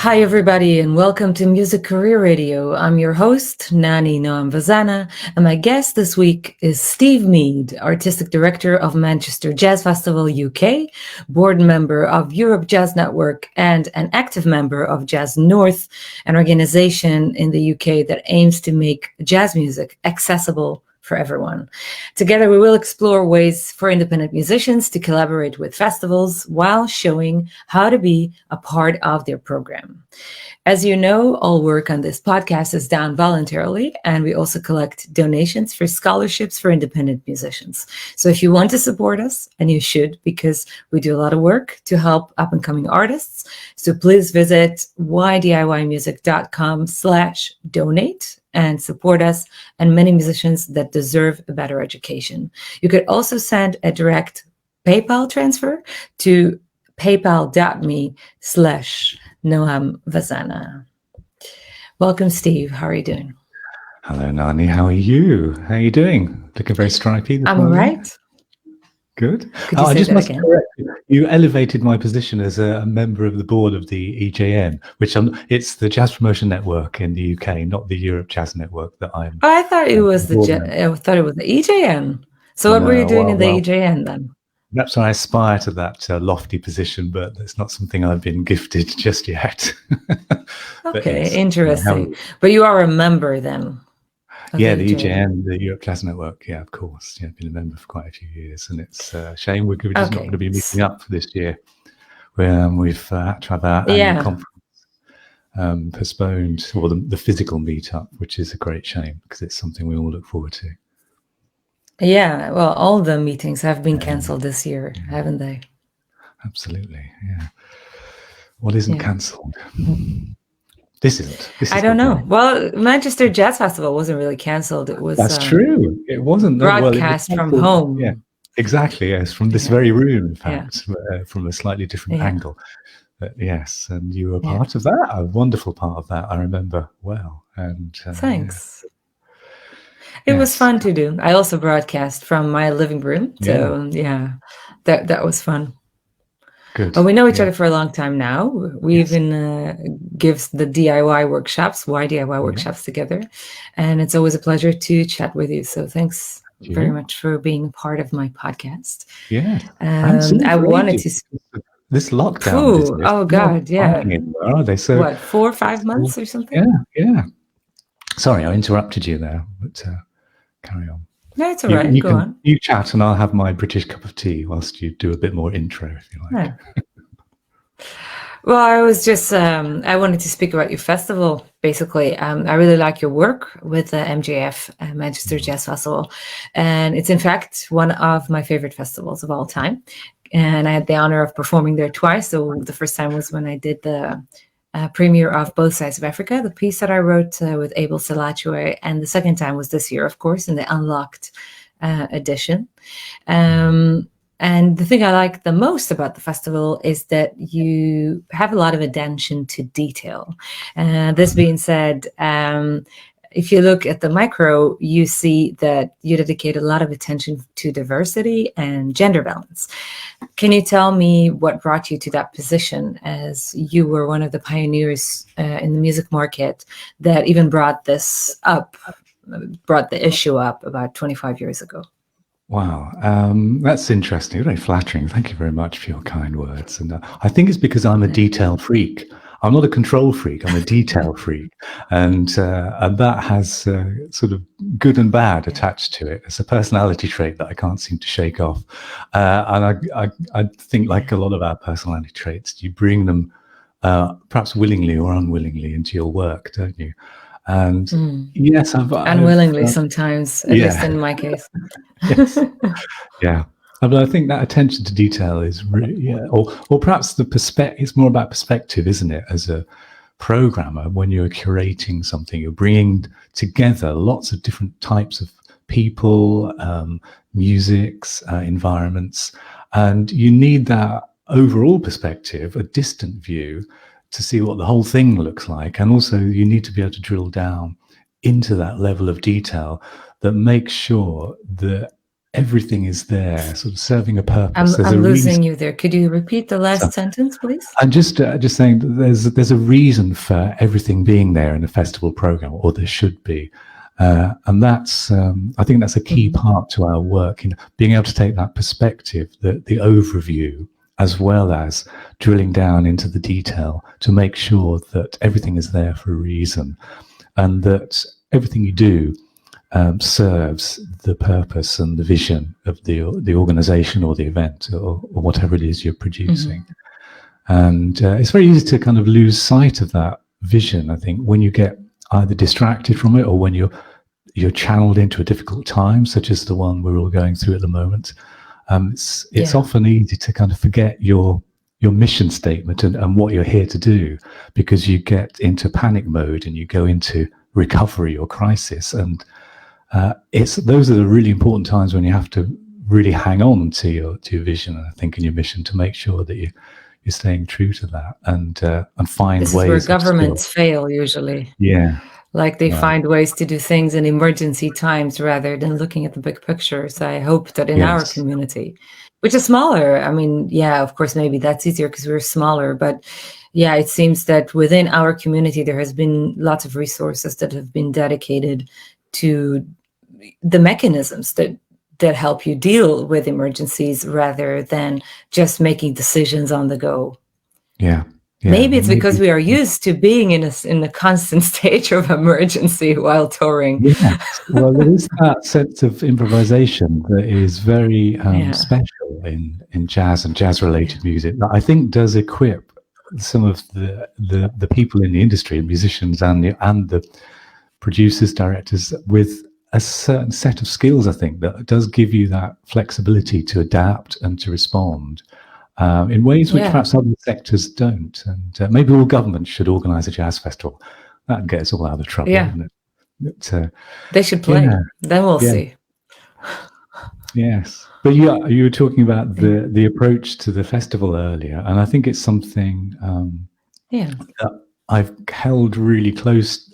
Hi, everybody, and welcome to Music Career Radio. I'm your host, Nani Noam Vazana, and my guest this week is Steve Mead, Artistic Director of Manchester Jazz Festival UK, board member of Europe Jazz Network, and an active member of Jazz North, an organization in the UK that aims to make jazz music accessible for everyone. Together, we will explore ways for independent musicians to collaborate with festivals while showing how to be a part of their program. As you know, all work on this podcast is done voluntarily, and we also collect donations for scholarships for independent musicians. So if you want to support us, and you should, because we do a lot of work to help up-and-coming artists, so please visit ydiymusic.com/donate and support us and many musicians that deserve a better education. You could also send a direct PayPal transfer to paypal.me/Noam Vazana. Welcome, Steve. How are you doing? Hello, Nani. How are you? How are you doing? Looking very stripy. I'm all right. Good. Could you say that again? Correct you. You elevated my position as a member of the board of the EJN, which it's the Jazz Promotion Network in the UK, not the Europe Jazz Network that I'm. Oh, I thought it was the EJN. So what were you doing in the EJN then? Perhaps I aspire to that lofty position, but it's not something I've been gifted just yet. Okay, yes, interesting. But you are a member then? Yeah, the EJN, the Europe Jazz Network. Yeah, of course. Yeah, I've been a member for quite a few years, and it's a shame we're just not going to be meeting up this year. We've had to have our annual conference postponed, or the physical meetup, which is a great shame because it's something we all look forward to. Yeah, well, all the meetings have been cancelled this year, haven't they? Absolutely, yeah. What isn't cancelled? This isn't. I don't know. Well, Manchester Jazz Festival wasn't really cancelled. It was. That's true. It wasn't broadcast from home. Yeah, exactly. Yes, from this very room, in fact, from a slightly different angle. But yes, and you were part of that. A wonderful part of that. I remember well. And thanks. It was fun to do. I also broadcast from my living room. So that was fun. Good. Well, we know each other for a long time now. We even give the DIY workshops, DIY workshops together. And it's always a pleasure to chat with you. So thanks very much for being a part of my podcast. Yeah. I wanted to... This lockdown. Oh, God, yeah. Are they? So, what, 4 or 5 months or something? Yeah. Sorry, I interrupted you there, but carry on. No, it's all right. Go on. You chat and I'll have my British cup of tea whilst you do a bit more intro, if you like. Yeah. Well, I was just, I wanted to speak about your festival, basically. I really like your work with the MJF, Manchester Jazz Festival. And it's, in fact, one of my favorite festivals of all time. And I had the honor of performing there twice. So the first time was when I did the premiere of Both Sides of Africa, the piece that I wrote with Abel Salachwe, and the second time was this year, of course, in the Unlocked edition. And the thing I like the most about the festival is that you have a lot of attention to detail. This being said, if you look at the micro, you see that you dedicate a lot of attention to diversity and gender balance. Can you tell me what brought you to that position, as you were one of the pioneers in the music market that even brought the issue up about 25 years ago? Wow, that's interesting. Very flattering. Thank you very much for your kind words. And I think it's because I'm a detail freak. I'm not a control freak. I'm a detail freak, and that has sort of good and bad attached to it. It's a personality trait that I can't seem to shake off. And I think, like a lot of our personality traits, you bring them perhaps willingly or unwillingly into your work, don't you? And yes, unwillingly sometimes, at least in my case. Yes. Yeah. But I think that attention to detail is really, or perhaps it's more about perspective, isn't it? As a programmer, when you're curating something, you're bringing together lots of different types of people, musics, environments, and you need that overall perspective, a distant view, to see what the whole thing looks like. And also you need to be able to drill down into that level of detail that makes sure that everything is there, sort of serving a purpose. I'm losing you there. Could you repeat the last sentence, please? I'm just saying that there's a reason for everything being there in the festival program, or there should be, and that's I think that's a key part to our work in being able to take that perspective, the overview, as well as drilling down into the detail to make sure that everything is there for a reason, and that everything you do serves the purpose and the vision of the organization or the event or whatever it is you're producing. And it's very easy to kind of lose sight of that vision, I think, when you get either distracted from it or when you're channeled into a difficult time, such as the one we're all going through at the moment. It's often easy to kind of forget your mission statement and what you're here to do, because you get into panic mode and you go into recovery or crisis. And those are the really important times when you have to really hang on to your vision, I think, and your mission, to make sure that you're staying true to that and find ways. This is where governments fail usually. Yeah. Like they find ways to do things in emergency times rather than looking at the big picture. So I hope that in our community, which is smaller, I mean, yeah, of course, maybe that's easier because we're smaller. But yeah, it seems that within our community, there has been lots of resources that have been dedicated to the mechanisms that help you deal with emergencies rather than just making decisions on the go. Yeah. Maybe it's because we are used to being in a constant state of emergency while touring. Yes. Well, there is that sense of improvisation that is very special in jazz and jazz-related music that I think does equip some of the people in the industry, musicians and the producers, directors, with a certain set of skills, I think, that does give you that flexibility to adapt and to respond in ways which perhaps other sectors don't. And maybe all governments should organise a jazz festival. That gets all out of trouble, isn't it? They should play. Then we'll see. Yes. But you were talking about the approach to the festival earlier, and I think it's something that I've held really close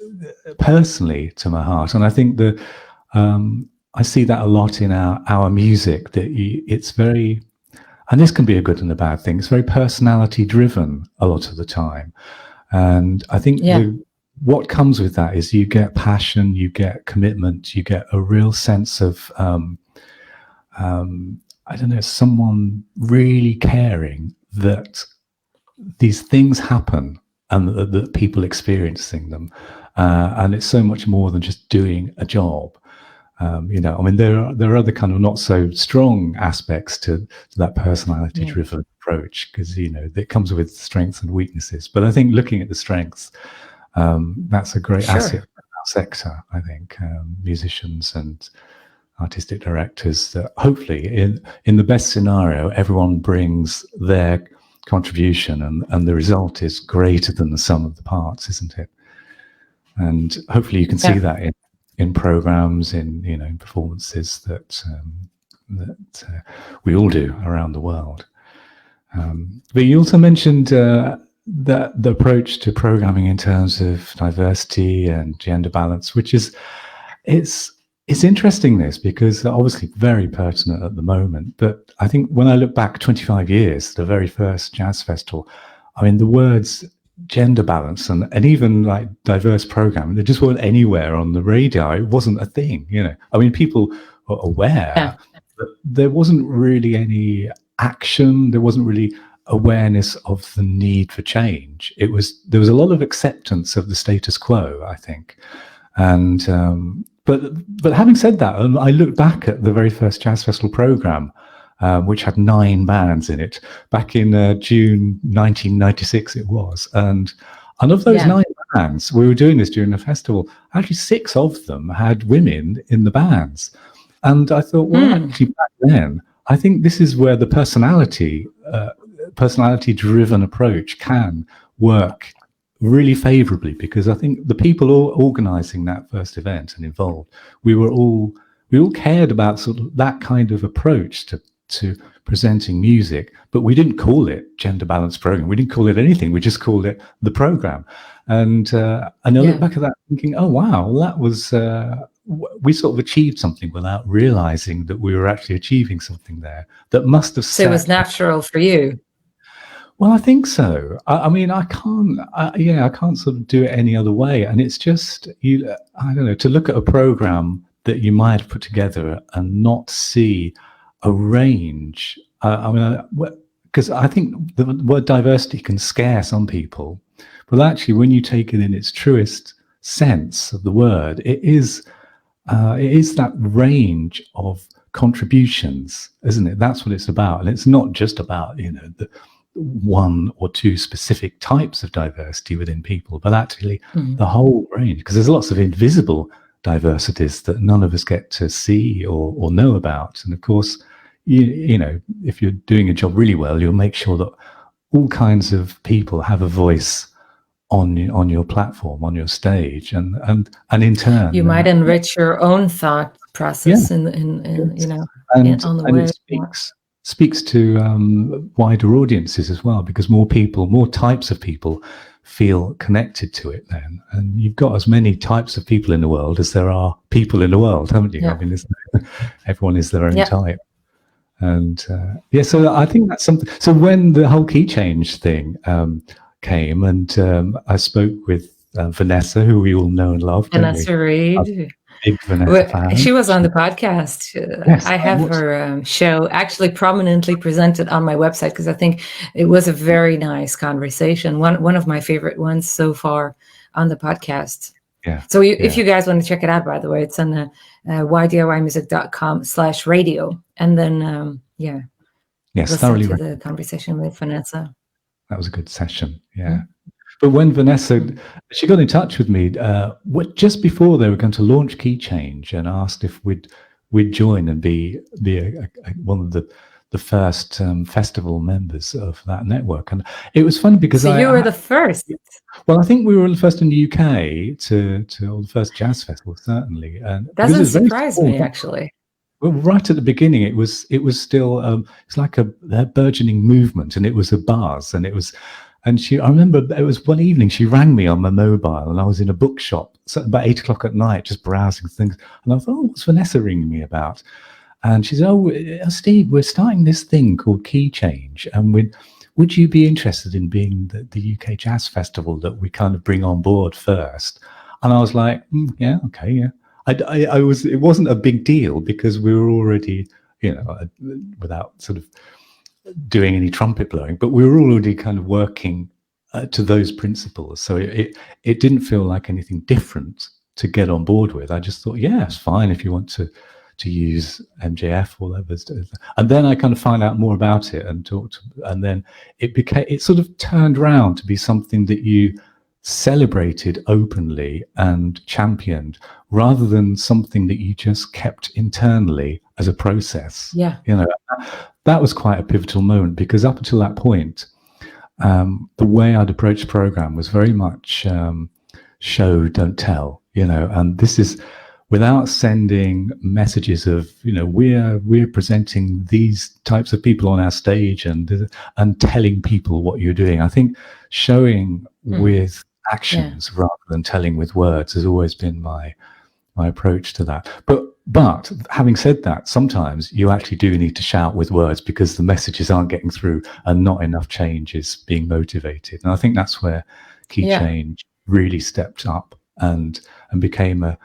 personally to my heart. And I think I see that a lot in our music, that it's very, and this can be a good and a bad thing, it's very personality driven a lot of the time. And I think what comes with that is you get passion, you get commitment, you get a real sense of I don't know, someone really caring that these things happen and that people experiencing them. And it's so much more than just doing a job. I mean, there are other kind of not so strong aspects to that personality driven approach, because, it comes with strengths and weaknesses. But I think looking at the strengths, that's a great asset for our sector, I think, musicians and artistic directors, that hopefully in the best scenario, everyone brings their contribution and the result is greater than the sum of the parts, isn't it? And hopefully you can see that in programs, in performances that we all do around the world. But you also mentioned the approach to programming in terms of diversity and gender balance, which is it's interesting, this, because obviously very pertinent at the moment. But I think when I look back 25 years, the very first jazz festival, I mean, the words gender balance and even like diverse programming, they just weren't anywhere on the radar. It wasn't a thing, I mean, people were aware, but there wasn't really any action. There wasn't really awareness of the need for change. There was a lot of acceptance of the status quo, I think. And but having said that, I look back at the very first jazz festival program, which had 9 bands in it back in June 1996 it was. And of those 9 bands, we were doing this during the festival, actually 6 of them had women in the bands. And I thought, well, actually back then, I think this is where the personality-driven approach can work really favorably, because I think the people all organizing that first event and involved, we all cared about sort of that kind of approach to presenting music, but we didn't call it gender balance program. We didn't call it anything. We just called it the program. And I look back at that thinking, oh wow, that was we sort of achieved something without realizing that we were actually achieving something there that must have So it was natural for you. Well, I think so. I mean, I can't sort of do it any other way. And it's just, I don't know, to look at a program that you might have put together and not see a range. Because I think the word diversity can scare some people, but actually, when you take it in its truest sense of the word, it is that range of contributions, isn't it? That's what it's about, and it's not just about the one or two specific types of diversity within people, but actually the whole range, because there's lots of invisible diversities that none of us get to see or know about. And of course, you know, if you're doing a job really well, you'll make sure that all kinds of people have a voice on your platform, on your stage, and in turn, you might enrich your own thought process on the and way. it speaks to wider audiences as well, because more types of people feel connected to it then, and you've got as many types of people in the world as there are people in the world, haven't you? Yeah. I mean, everyone is their own type. And so I think that's something. So when the whole key change thing came, and I spoke with Vanessa, who we all know and love. Vanessa Reed. Big Vanessa fan. She was on the podcast. Yes, I have her show actually prominently presented on my website, because I think it was a very nice conversation. One of my favorite ones so far on the podcast. Yeah. So if you guys want to check it out, by the way, it's on ydiymusic.com/radio. And then, yes, thoroughly to the conversation with Vanessa. That was a good session. Yeah. But when Vanessa, she got in touch with me just before they were going to launch Key Change, and asked if we'd join and be one of the first festival members of that network. And it was fun because you were the first. Well, I think we were the first in the UK to the first jazz festival, certainly. And doesn't surprise me, actually. Well, right at the beginning, it was still it's like a burgeoning movement, and it was a buzz, and it was. And I remember it was one evening she rang me on my mobile, and I was in a bookshop about 8 o'clock at night, just browsing things. And I thought, oh, what's Vanessa ringing me about? And she said, oh, Steve, we're starting this thing called Key Change, and would you be interested in being the UK Jazz Festival that we kind of bring on board first? And I was like, yeah, okay, yeah. It wasn't a big deal, because we were already, without sort of doing any trumpet blowing, but we were already kind of working to those principles. So it didn't feel like anything different to get on board with. I just thought, yeah, it's fine if you want to use MJF or whatever. And then I kind of found out more about it and talked, and then it sort of turned around to be something that you celebrated openly and championed, rather than something that you just kept internally as a process. Yeah. That was quite a pivotal moment, because up until that point, the way I'd approached the program was very much show, don't tell, and this is without sending messages of, we're presenting these types of people on our stage and telling people what you're doing. I think showing with actions rather than telling with words has always been my approach to that. But having said that, sometimes you actually do need to shout with words, because the messages aren't getting through and not enough change is being motivated. And I think that's where Key Change really stepped up and became a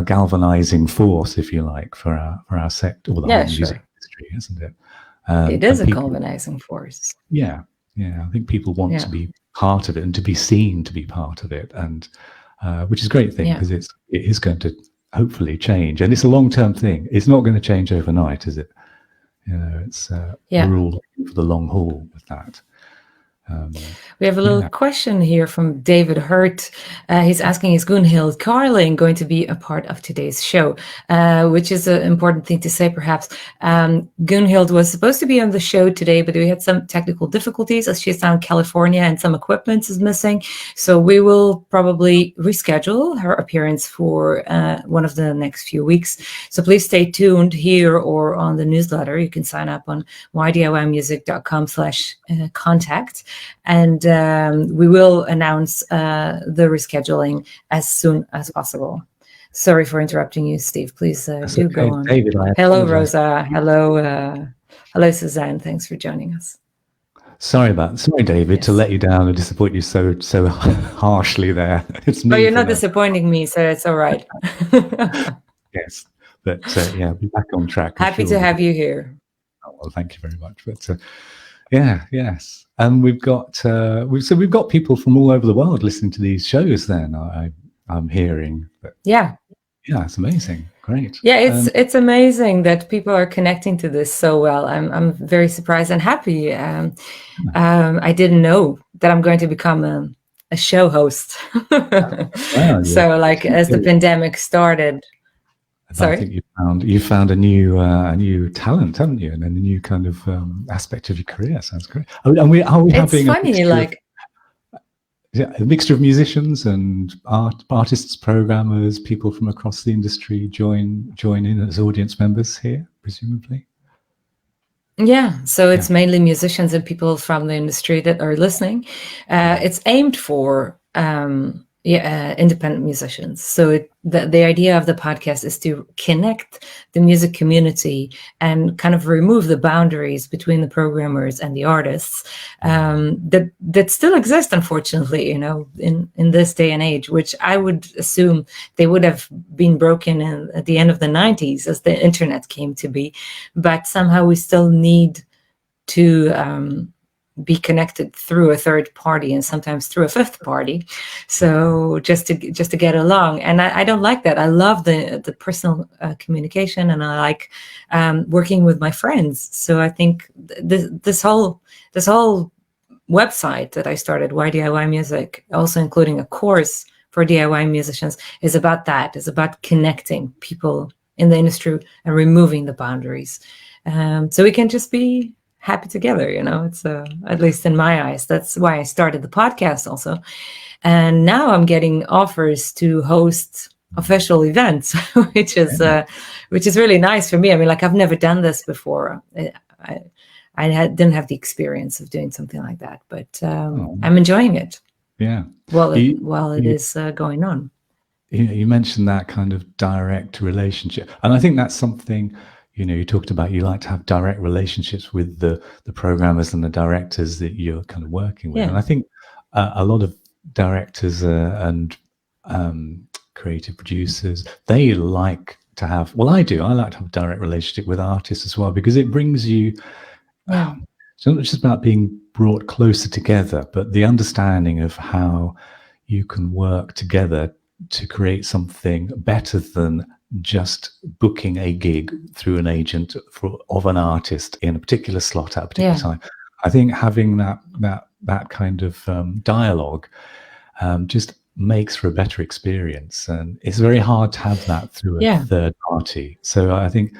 galvanizing force, if you like, for our sector, or the whole music industry, isn't it? It is a galvanizing force. Yeah. I think people want to be part of it and to be seen to be part of it, and which is a great thing, because it is going to hopefully change, and it's a long-term thing. It's not going to change overnight, is it? It's we're all looking for the long haul with that. We have a little question here from David Hurt. He's asking, is Gunhild Carling going to be a part of today's show? Which is an important thing to say, perhaps. Gunhild was supposed to be on the show today, but we had some technical difficulties, as she's down in California and some equipment is missing. So we will probably reschedule her appearance for one of the next few weeks. So please stay tuned here or on the newsletter. You can sign up on ydiymusic.com/contact. And we will announce the rescheduling as soon as possible. Sorry for interrupting you, Steve. Please That's do okay, go on. David. I Hello, apologize. Rosa. Hello, Suzanne. Thanks for joining us. Sorry, David, Yes. to let you down and disappoint you so harshly there. It's me. But you're not from a- disappointing me, so it's all right. Yes, but yeah, we'll be back on track. I'm Happy sure to we'll be- have you here. Oh, well, thank you very much. But yeah, yes, and we've got we've got people from all over the world listening to these shows. Then I'm hearing. But, Yeah. yeah, it's amazing. Great. Yeah, it's amazing that people are connecting to this so well. I'm very surprised and happy. I didn't know that I'm going to become a show host. Wow, So, like, as the pandemic started. I think you found a new talent, haven't you? And a new kind of aspect of your career. Sounds great. And are we having funny, a mixture of musicians and artists, programmers, people from across the industry join in as audience members here, presumably? Yeah, so it's mainly musicians and people from the industry that are listening. It's aimed for independent musicians. So the idea of the podcast is to connect the music community and kind of remove the boundaries between the programmers and the artists that still exist, unfortunately, in this day and age, which I would assume they would have been broken at the end of the 90s as the internet came to be. But somehow we still need to be connected through a third party and sometimes through a fifth party. So just to get along. And I don't like that. I love the personal communication, and I like working with my friends. So I think this whole website that I started, Why DIY Music, also including a course for DIY musicians, is about that. It's about connecting people in the industry and removing the boundaries. So we can just be happy together, it's at least in my eyes. That's why I started the podcast also. And now I'm getting offers to host official events, which is really nice for me. I mean, like, I've never done this before. I didn't have the experience of doing something like that, but I'm enjoying it. Yeah. While it is going on. You mentioned that kind of direct relationship, and I think that's something. You talked about you like to have direct relationships with the programmers and the directors that you're kind of working with. And I think a lot of directors and creative producers, they like to have, well, I do. I like to have a direct relationship with artists as well, because it brings you, it's not just about being brought closer together, but the understanding of how you can work together to create something better than just booking a gig through an agent of an artist in a particular slot at a particular time. I think having that kind of dialogue just makes for a better experience, and it's very hard to have that through a third party. So I think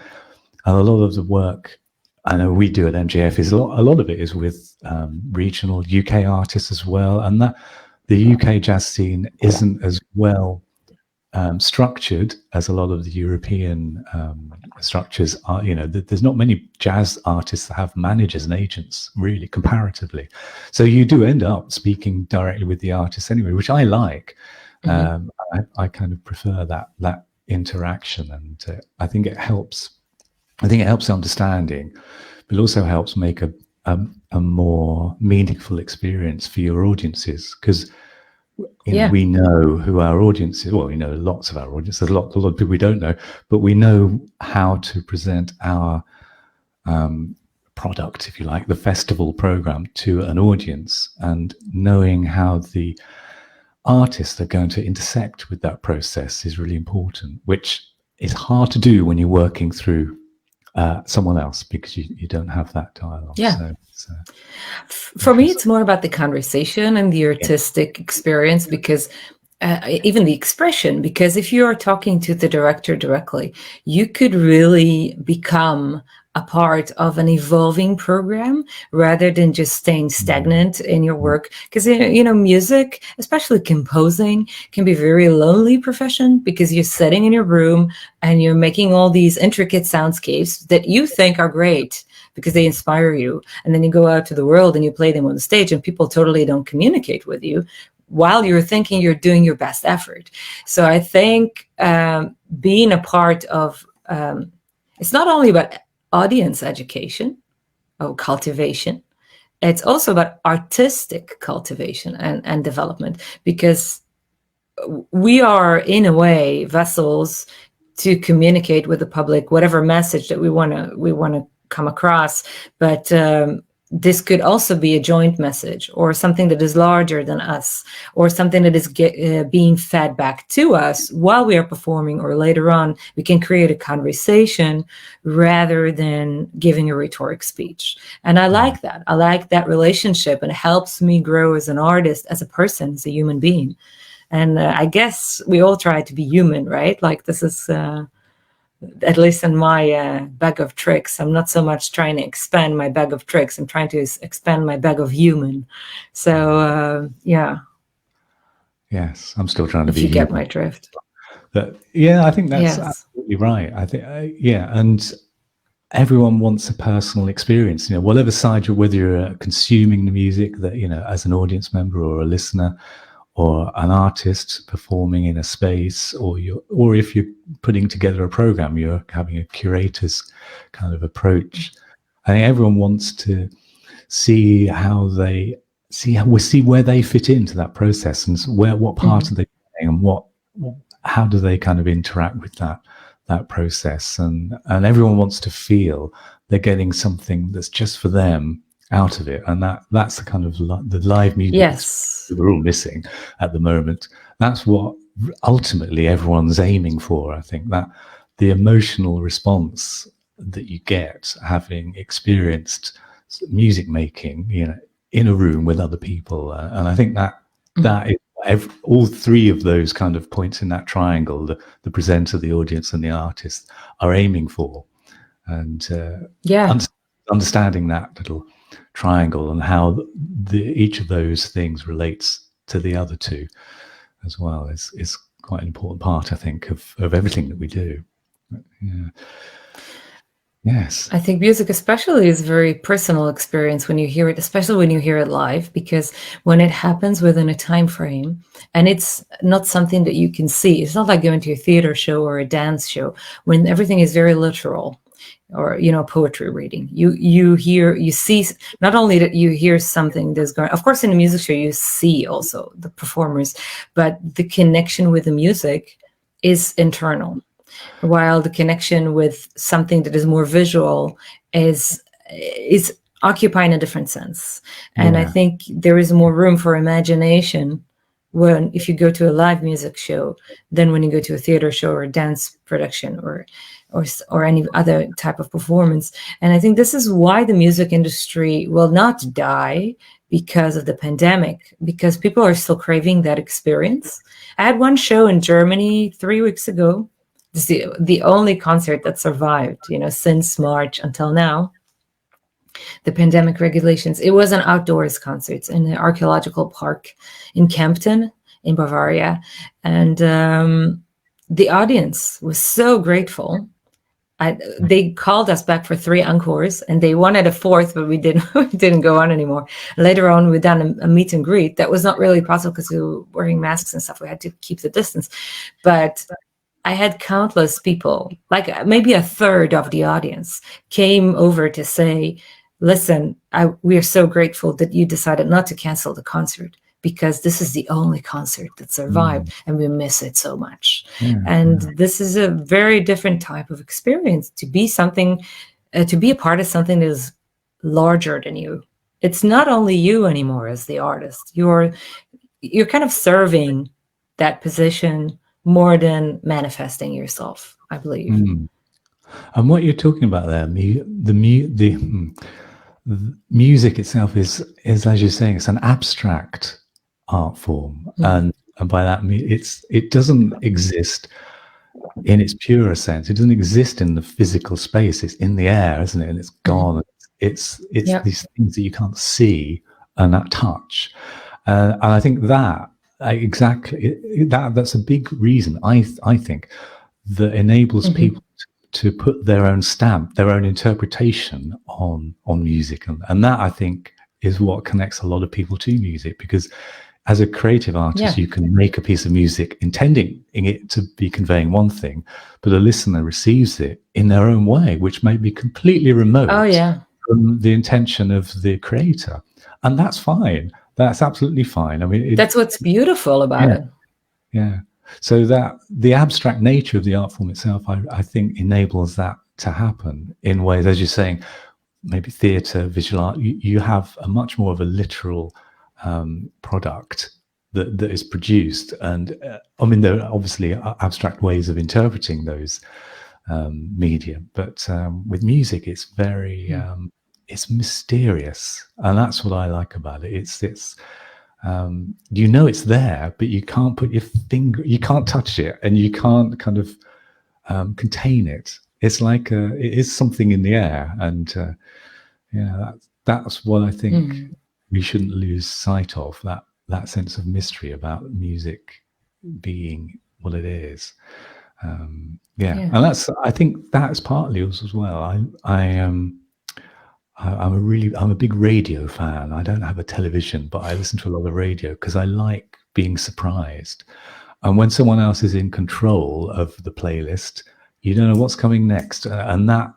a lot of the work I know we do at MJF is a lot of it is with regional UK artists as well, and that the UK jazz scene isn't as well structured as a lot of the European structures are. There's not many jazz artists that have managers and agents, really, comparatively. So you do end up speaking directly with the artists anyway, which I like. I kind of prefer that interaction, and I think it helps. I think it helps understanding, but it also helps make a more meaningful experience for your audiences, because we know who our audience is. Well, we know lots of our audience. There's a lot of people we don't know, but we know how to present our product, if you like, the festival program, to an audience, and knowing how the artists are going to intersect with that process is really important, which is hard to do when you're working through someone else, because you don't have that dialogue. For me, it's more about the conversation and the artistic experience, because even the expression, because if you are talking to the director directly, you could really become a part of an evolving program rather than just staying stagnant in your work. Because, music, especially composing, can be a very lonely profession, because you're sitting in your room and you're making all these intricate soundscapes that you think are great because they inspire you. And then you go out to the world and you play them on the stage, and people totally don't communicate with you, while you're thinking, you're doing your best effort. So I think being a part of, it's not only about audience education or cultivation, it's also about artistic cultivation and development, because we are, in a way, vessels to communicate with the public whatever message that we want to come across. But this could also be a joint message, or something that is larger than us, or something that is being fed back to us while we are performing, or later on. We can create a conversation rather than giving a rhetoric speech. And I like that. I like that relationship, and it helps me grow as an artist, as a person, as a human being. And I guess we all try to be human, right? Like, this is, at least in my bag of tricks, I'm not so much trying to expand my bag of tricks. I'm trying to expand my bag of human. So, yeah. Yes, I'm still trying to if be you human. get my drift. But yeah, I think that's Yes. absolutely right. I think, yeah, and everyone wants a personal experience. You know, whatever side you're, whether you're consuming the music, that, you know, as an audience member or a listener, or an artist performing in a space, or if you're putting together a program, you're having a curator's kind of approach. I think everyone wants to see where they fit into that process, and what part are they playing, and how do they kind of interact with that process, and everyone wants to feel they're getting something that's just for them out of it, and that's the kind of the live music. Yes. We're all missing at the moment. That's what ultimately everyone's aiming for. I think that the emotional response that you get having experienced music making, you know, in a room with other people, and I think that is all three of those kind of points in that triangle: the presenter, the audience, and the artist are aiming for, and understanding that little triangle and how each of those things relates to the other two as well is quite an important part, I think, of everything that we do. Yeah. Yes. I think music especially is a very personal experience when you hear it, especially when you hear it live, because when it happens within a time frame, and it's not something that you can see. It's not like going to a theater show or a dance show, when everything is very literal. Or, you know, poetry reading, you see, not only that you hear something that's going, of course in a music show you see also the performers, but the connection with the music is internal, while the connection with something that is more visual is occupying a different sense. And I think there is more room for imagination if you go to a live music show than when you go to a theater show or a dance production or any other type of performance. And I think this is why the music industry will not die because of the pandemic, because people are still craving that experience. I had one show in Germany 3 weeks ago. It's the only concert that survived, you know, since March until now. The pandemic regulations. It was an outdoors concert in an archaeological park in Kempten in Bavaria. And the audience was so grateful. They called us back for 3 encores, and they wanted a 4th, but we didn't go on anymore. Later on, we done a meet and greet. That was not really possible because we were wearing masks and stuff. We had to keep the distance. But I had countless people, like maybe a third of the audience, came over to say, listen, we are so grateful that you decided not to cancel the concert, because this is the only concert that survived and we miss it so much. This is a very different type of experience, to be a part of something that is larger than you. It's not only you anymore as the artist. You're kind of serving that position more than manifesting yourself, I believe. And what you're talking about there, the music itself is, as you're saying, it's an abstract art form, and by that it doesn't exist in its pure sense. It doesn't exist in the physical space. It's in the air, isn't it? And it's gone. It's these things that you can't see and that touch. And I think that that's a big reason, I think, that enables people to put their own stamp, their own interpretation on music, and that, I think, is what connects a lot of people to music, because as a creative artist, you can make a piece of music intending it to be conveying one thing, but the listener receives it in their own way, which may be completely remote from the intention of the creator. And that's fine. That's absolutely fine. I mean, that's what's beautiful about it. Yeah. So that the abstract nature of the art form itself, I think, enables that to happen in ways, as you're saying, maybe theatre, visual art, you have a much more of a literal product that is produced. And I mean, there are obviously abstract ways of interpreting those media, but with music, it's very, it's mysterious. And that's what I like about it. It's you know it's there, but you can't put your finger, you can't touch it, and you can't kind of contain it. It's like it is something in the air, and that's what I think we shouldn't lose sight of, that sense of mystery about music being what it is. And I think that's partly us as well. I'm a big radio fan. I don't have a television, but I listen to a lot of radio because I like being surprised. And when someone else is in control of the playlist, you don't know what's coming next. And that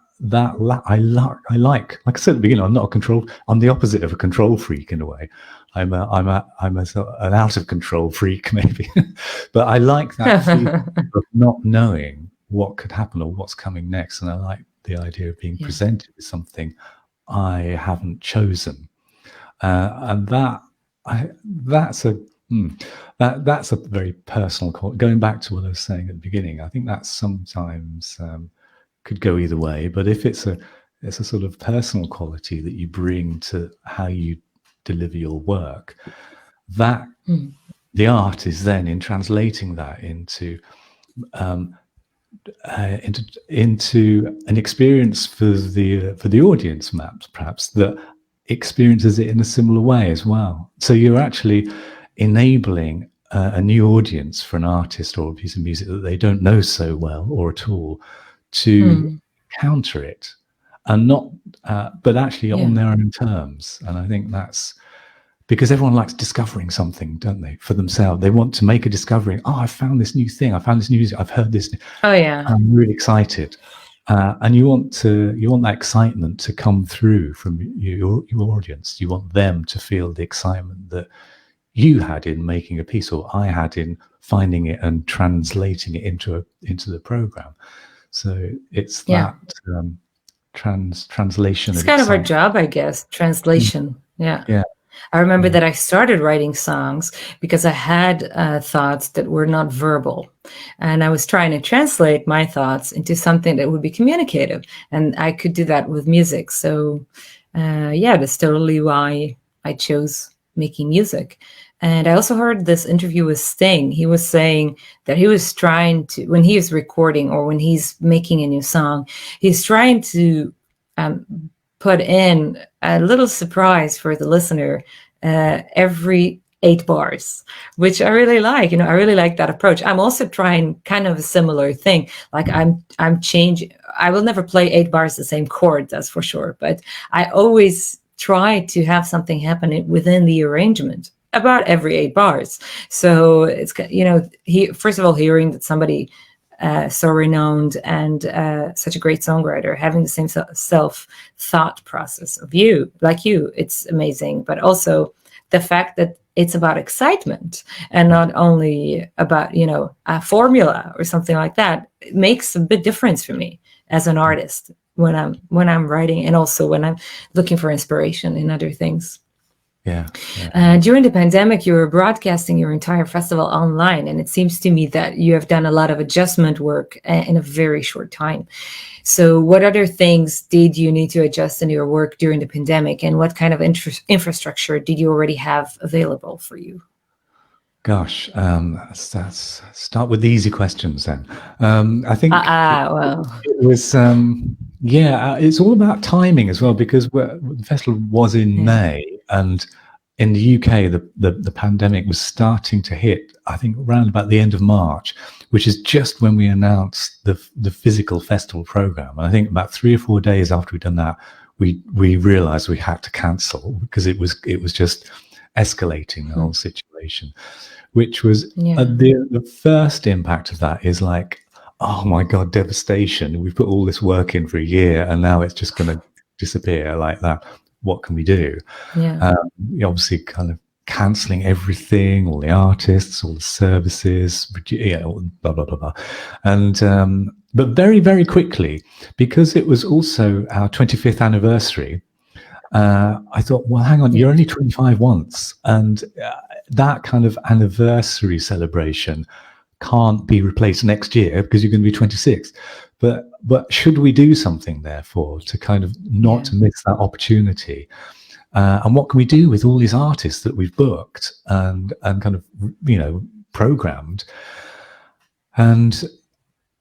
I like I said at the beginning, I'm the opposite of a control freak in a way. I'm an out of control freak maybe, but I like that feeling of not knowing what could happen or what's coming next. And I like the idea of being presented with something I haven't chosen, and that's a very personal call. Going back to what I was saying at the beginning, I think that sometimes could go either way. But if it's a sort of personal quality that you bring to how you deliver your work, that the art is then in translating that into an experience for the audience, perhaps that experiences it in a similar way as well. So you're actually enabling a new audience for an artist or a piece of music that they don't know so well or at all to counter it, and not, but actually on their own terms. And I think that's because everyone likes discovering something, don't they, for themselves? They want to make a discovery. Oh, I found this new thing. I found this new music. I've heard this. Oh yeah, I'm really excited. And you want that excitement to come through from your audience. You want them to feel the excitement that you had in making a piece, or I had in finding it and translating it into the program. So it's that translation. It's kind of our job, I guess. Translation. Yeah. I remember that I started writing songs because I had thoughts that were not verbal, and I was trying to translate my thoughts into something that would be communicative, and I could do that with music. So that's totally why I chose making music. And I also heard this interview with Sting. He was saying that he was trying to, when he is recording or when he's making a new song, he's trying to put in a little surprise for the listener every 8 bars, which I really like. I really like that approach. I'm also trying kind of a similar thing. Like I'm changing. I will never play 8 bars the same chord, that's for sure. But I always try to have something happen within the arrangement about every 8 bars. So it's, first of all, hearing that somebody so renowned and such a great songwriter having the same self-thought process of you, it's amazing. But also the fact that it's about excitement and not only about, a formula or something like that, it makes a big difference for me as an artist when I'm writing, and also when I'm looking for inspiration in other things. During the pandemic, you were broadcasting your entire festival online, and it seems to me that you have done a lot of adjustment work in a very short time. So what other things did you need to adjust in your work during the pandemic, and what kind of infrastructure did you already have available for you? Gosh, let's start with the easy questions then. I think it was, it's all about timing as well, because the festival was in May, and in the UK, the pandemic was starting to hit, I think, around about the end of March, which is just when we announced the physical festival program. And I think about 3 or 4 days after we'd done that, we realized we had to cancel because it was just escalating the whole situation, which was Yeah. the first impact of that is like, oh my God, devastation. We've put all this work in for a year and now it's just going to disappear like that. What can we do? Yeah. Obviously kind of cancelling everything, all the artists, all the services, blah, blah, blah, blah. And, but very, very quickly, because it was also our 25th anniversary, I thought, well, hang on, you're only 25 once. And that kind of anniversary celebration can't be replaced next year because you're going to be 26. But should we do something, therefore, to kind of not miss that opportunity? And what can we do with all these artists that we've booked and kind of, programmed? And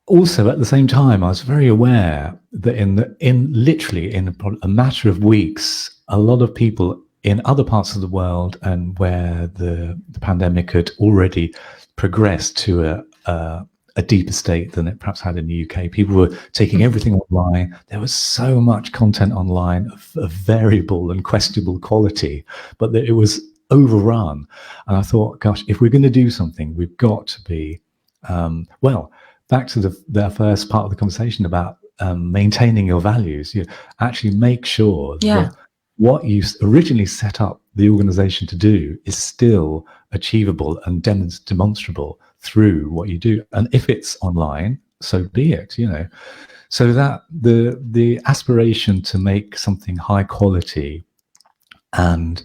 also at the same time, I was very aware that in literally a matter of weeks, a lot of people in other parts of the world and where the pandemic had already progressed to a deeper state than it perhaps had in the UK. People were taking everything online. There was so much content online of variable and questionable quality, but that it was overrun. And I thought, gosh, if we're going to do something, we've got to be, back to the first part of the conversation about maintaining your values. You actually make sure that what you originally set up the organization to do is still achievable and demonstrable through what you do. And if it's online, so be it, so that the aspiration to make something high quality and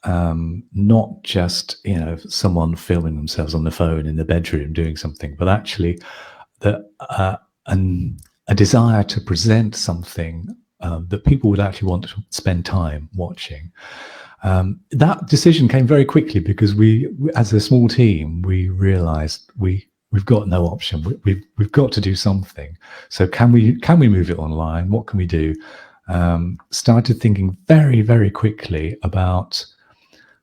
not just someone filming themselves on the phone in the bedroom doing something, but actually a desire to present something that people would actually want to spend time watching. That decision came very quickly because we as a small team, we realized we've got no option. We've got to do something. So can we move it online? What can we do? Started thinking very, very quickly about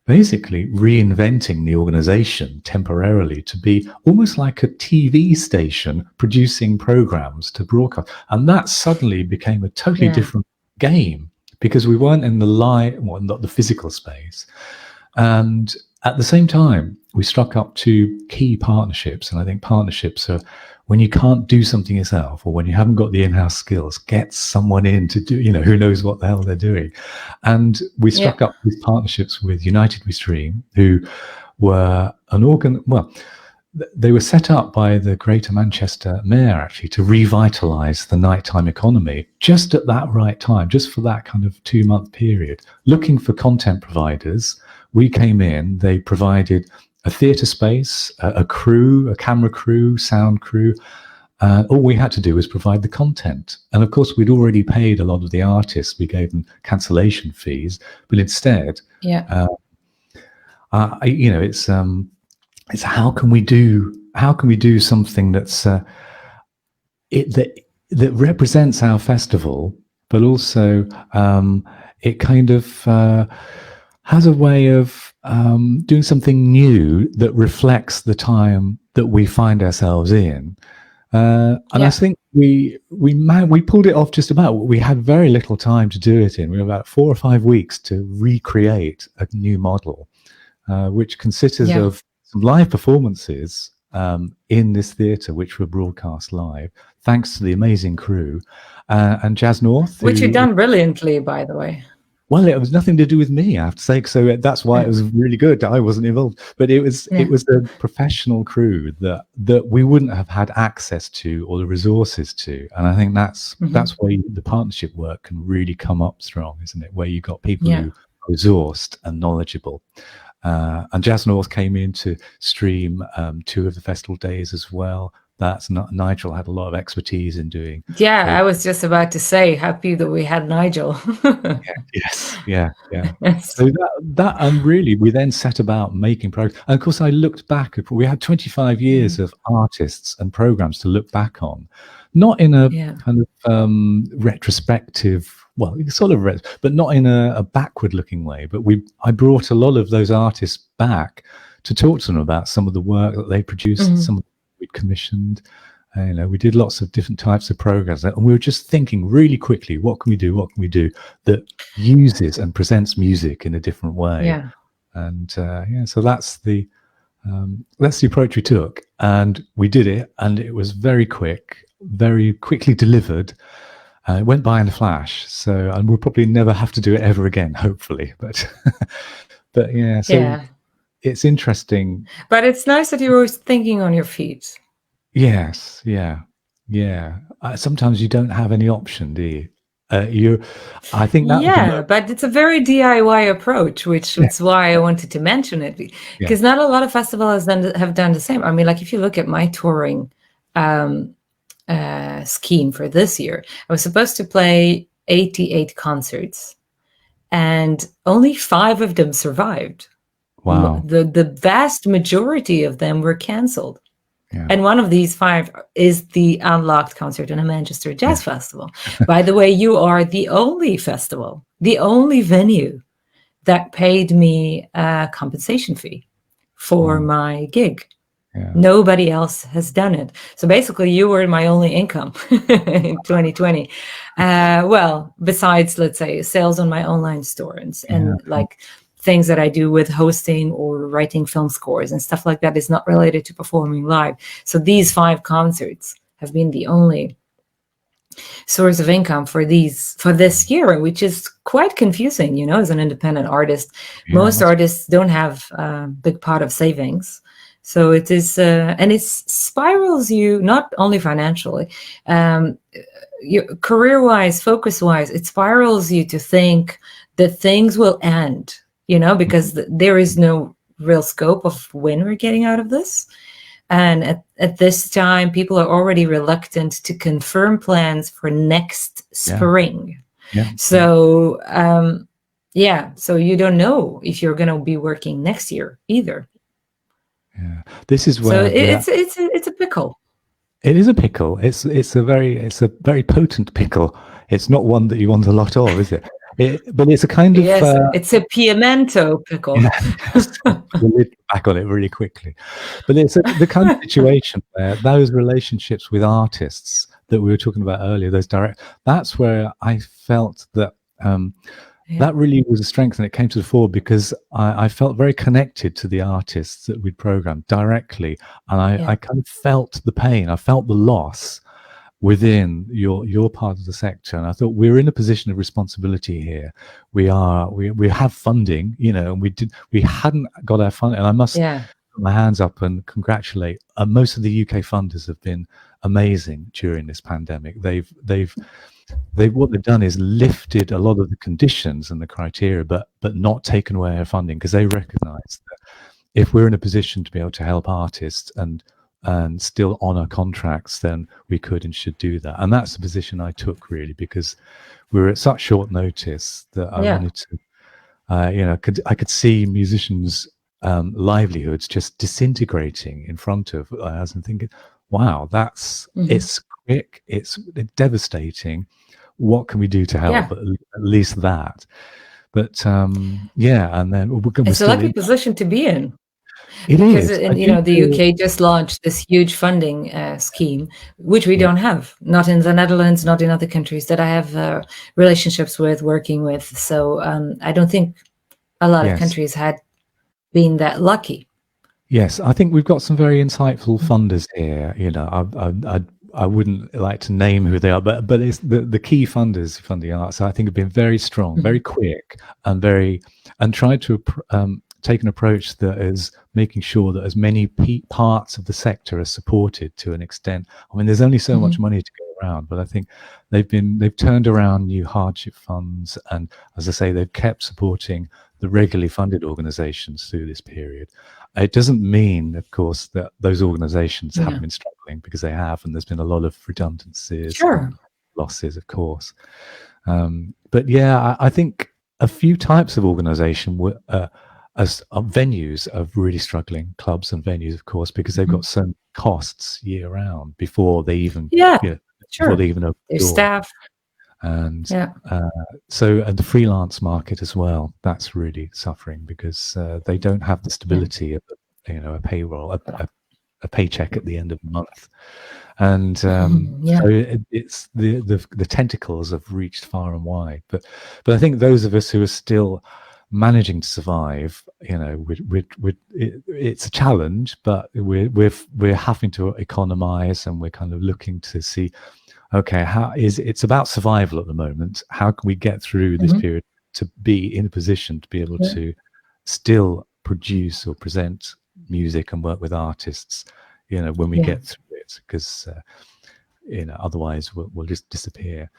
basically reinventing the organization temporarily to be almost like a TV station producing programs to broadcast. And that suddenly became a totally different game because we weren't in not the physical space. And at the same time, we struck up 2 key partnerships. And I think partnerships are when you can't do something yourself or when you haven't got the in-house skills, get someone in to do, who knows what the hell they're doing. And we struck up these partnerships with United We Stream, who were they were set up by the Greater Manchester Mayor, actually, to revitalise the nighttime economy just at that right time, just for that kind of 2-month period, looking for content providers. We came in, they provided a theatre space, a crew, a camera crew, sound crew. All we had to do was provide the content. And of course, we'd already paid a lot of the artists. We gave them cancellation fees, but instead, it's how can we do something that's that represents our festival, but also it kind of has a way of doing something new that reflects the time that we find ourselves in. And I think we pulled it off just about. We had very little time to do it in. We had about 4 or 5 weeks to recreate a new model, which consisted of some live performances in this theatre, which were broadcast live, thanks to the amazing crew and Jazz North. Which you've done brilliantly, by the way. Well, it was nothing to do with me, I have to say. So that's why it was really good. I wasn't involved, but it was the professional crew that we wouldn't have had access to or the resources to. And I think that's where the partnership work can really come up strong, isn't it? Where you got people who are resourced and knowledgeable. And Jazz North came in to stream 2 of the festival days as well. That's Nigel had a lot of expertise in doing. I was just about to say, happy that we had Nigel. Yes. So that really, we then set about making progress. And of course, I looked back. We had 25 years of artists and programs to look back on, not in a kind of retrospective. Well, sort of, but not in a backward-looking way. But I brought a lot of those artists back to talk to them about some of the work that they produced, some of we'd commissioned. We did lots of different types of programs, and we were just thinking really quickly, what can we do that uses and presents music in a different way? And so that's the approach we took, and we did it, and it was very quickly delivered. It went by in a flash, and we'll probably never have to do it ever again, hopefully. But it's interesting. But it's nice that you're always thinking on your feet. Yes, yeah. Sometimes you don't have any option, do you? I think that but it's a very DIY approach, which is why I wanted to mention it, because not a lot of festivals have done the same. I mean, like if you look at my touring scheme for this year, I was supposed to play 88 concerts, and only 5 of them survived. Wow. The vast majority of them were cancelled. Yeah. And one of these 5 is the Unlocked concert in a Manchester Jazz Festival. By the way, you are the only festival, the only venue that paid me a compensation fee for my gig. Yeah. Nobody else has done it. So basically, you were my only income in 2020. Well, besides, let's say, sales on my online store and like things that I do with hosting or writing film scores and stuff like that is not related to performing live. So these 5 concerts have been the only source of income for this year, which is quite confusing, as an independent artist. Most artists don't have a big pot of savings. So it is, and it spirals you not only financially, career-wise, focus-wise, it spirals you to think that things will end, because there is no real scope of when we're getting out of this. And at this time, people are already reluctant to confirm plans for next spring. So, so you don't know if you're going to be working next year either. Yeah, this is where it's a pickle. It is a pickle. It's a very potent pickle. It's not one that you want a lot of, is it? But it's a kind of it's a pimento pickle. We'll lid back on it really quickly. But it's the kind of situation where those relationships with artists that we were talking about earlier, that's where I felt that that really was a strength, and it came to the fore because I felt very connected to the artists that we'd programmed directly, and I kind of felt the pain, I felt the loss within your part of the sector, and I thought we're in a position of responsibility here. We have funding, and we hadn't got our funding, and I must put my hands up and congratulate most of the UK funders have been amazing during this pandemic. What they've done is lifted a lot of the conditions and the criteria, but not taken away our funding, because they recognise that if we're in a position to be able to help artists and still honour contracts, then we could and should do that. And that's the position I took, really, because we were at such short notice that I wanted to, I could see musicians' livelihoods just disintegrating in front of us, and thinking, wow, it's quick, it's devastating. What can we do to help? At least that. But and then it's a lucky position to be in. It because is. The UK just launched this huge funding scheme, which we don't have, not in the Netherlands, not in other countries that I have relationships with, working with. So I don't think a lot of countries had been that lucky. Yes, I think we've got some very insightful funders here. I wouldn't like to name who they are, but it's the key funders funding arts, I think, have been very strong, very quick, and tried to take an approach that is making sure that as many parts of the sector are supported to an extent. I mean, there's only so much money to go around, but I think they've turned around new hardship funds, and as I say, they've kept supporting the regularly funded organizations through this period. It doesn't mean, of course, that those organizations haven't been struggling, because they have, and there's been a lot of redundancies and losses, of course. But I think a few types of organization were as venues are really struggling, clubs and venues, of course, because they've got so many costs year round before they even before they even open their the door. Staff. And and the freelance market as well, that's really suffering, because they don't have the stability of a payroll, a paycheck at the end of the month. And so it's the tentacles have reached far and wide. But I think those of us who are still managing to survive. You know, it's a challenge, but we're having to economize, and we're kind of looking to see, okay, it's about survival at the moment. How can we get through this period to be in a position to be able to still produce or present music and work with artists, you know, when we get through it, because you know, otherwise we'll just disappear.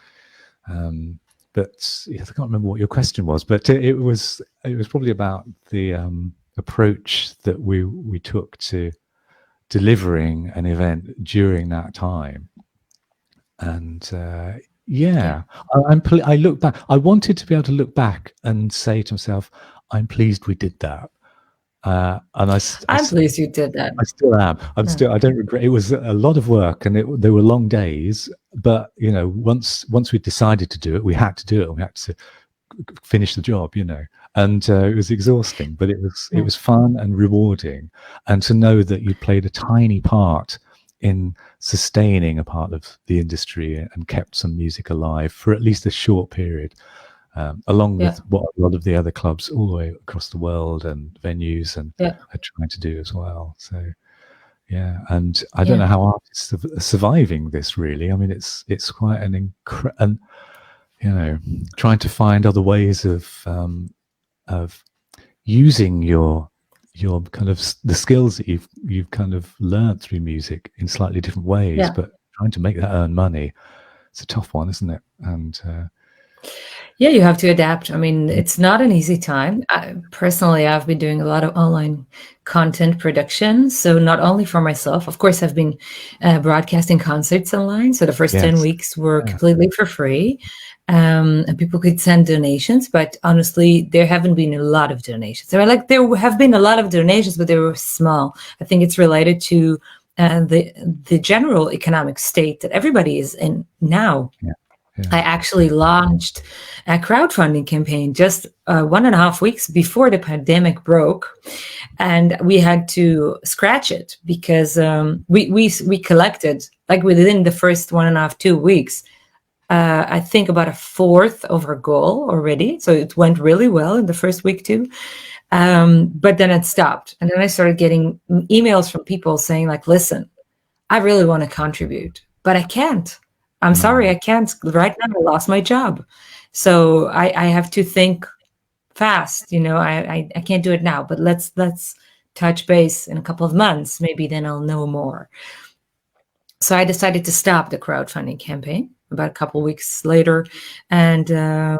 But yes, I can't remember what your question was, but it was probably about the approach that we took to delivering an event during that time. And I look back. I wanted to be able to look back and say to myself, "I'm pleased we did that." And I'm pleased you did that. I still am. I don't regret. It was a lot of work, and there were long days. But you know, once we decided to do it, we had to do it. We had to finish the job, you know. And it was exhausting, but it was fun and rewarding. And to know that you played a tiny part in sustaining a part of the industry and kept some music alive for at least a short period. Along with what a lot of the other clubs all the way across the world and venues and are trying to do as well. So, yeah, and I don't know how artists are surviving this, really. I mean, it's quite and you know, trying to find other ways of using your kind of the skills that you've kind of learned through music in slightly different ways, but trying to make that earn money. It's a tough one, isn't it? And yeah, you have to adapt. I mean, it's not an easy time. Personally, I've been doing a lot of online content production. So not only for myself, of course, I've been broadcasting concerts online. So the first 10 weeks were completely for free. And people could send donations, but honestly, there haven't been a lot of donations. There have been a lot of donations, but they were small. I think it's related to the general economic state that everybody is in now. I actually launched a crowdfunding campaign just 1.5 weeks before the pandemic broke, and we had to scratch it because we collected, like, within the first 1.5-2 weeks, I think about 1/4 of our goal already. So it went really well in the first week too. But then it stopped, and then I started getting emails from people saying, like, listen, I really want to contribute, but I can't. I'm sorry, I can't. Right now, I lost my job. So I have to think fast. You know, I can't do it now, but let's touch base in a couple of months. Maybe then I'll know more. So I decided to stop the crowdfunding campaign about a couple of weeks later, and I'll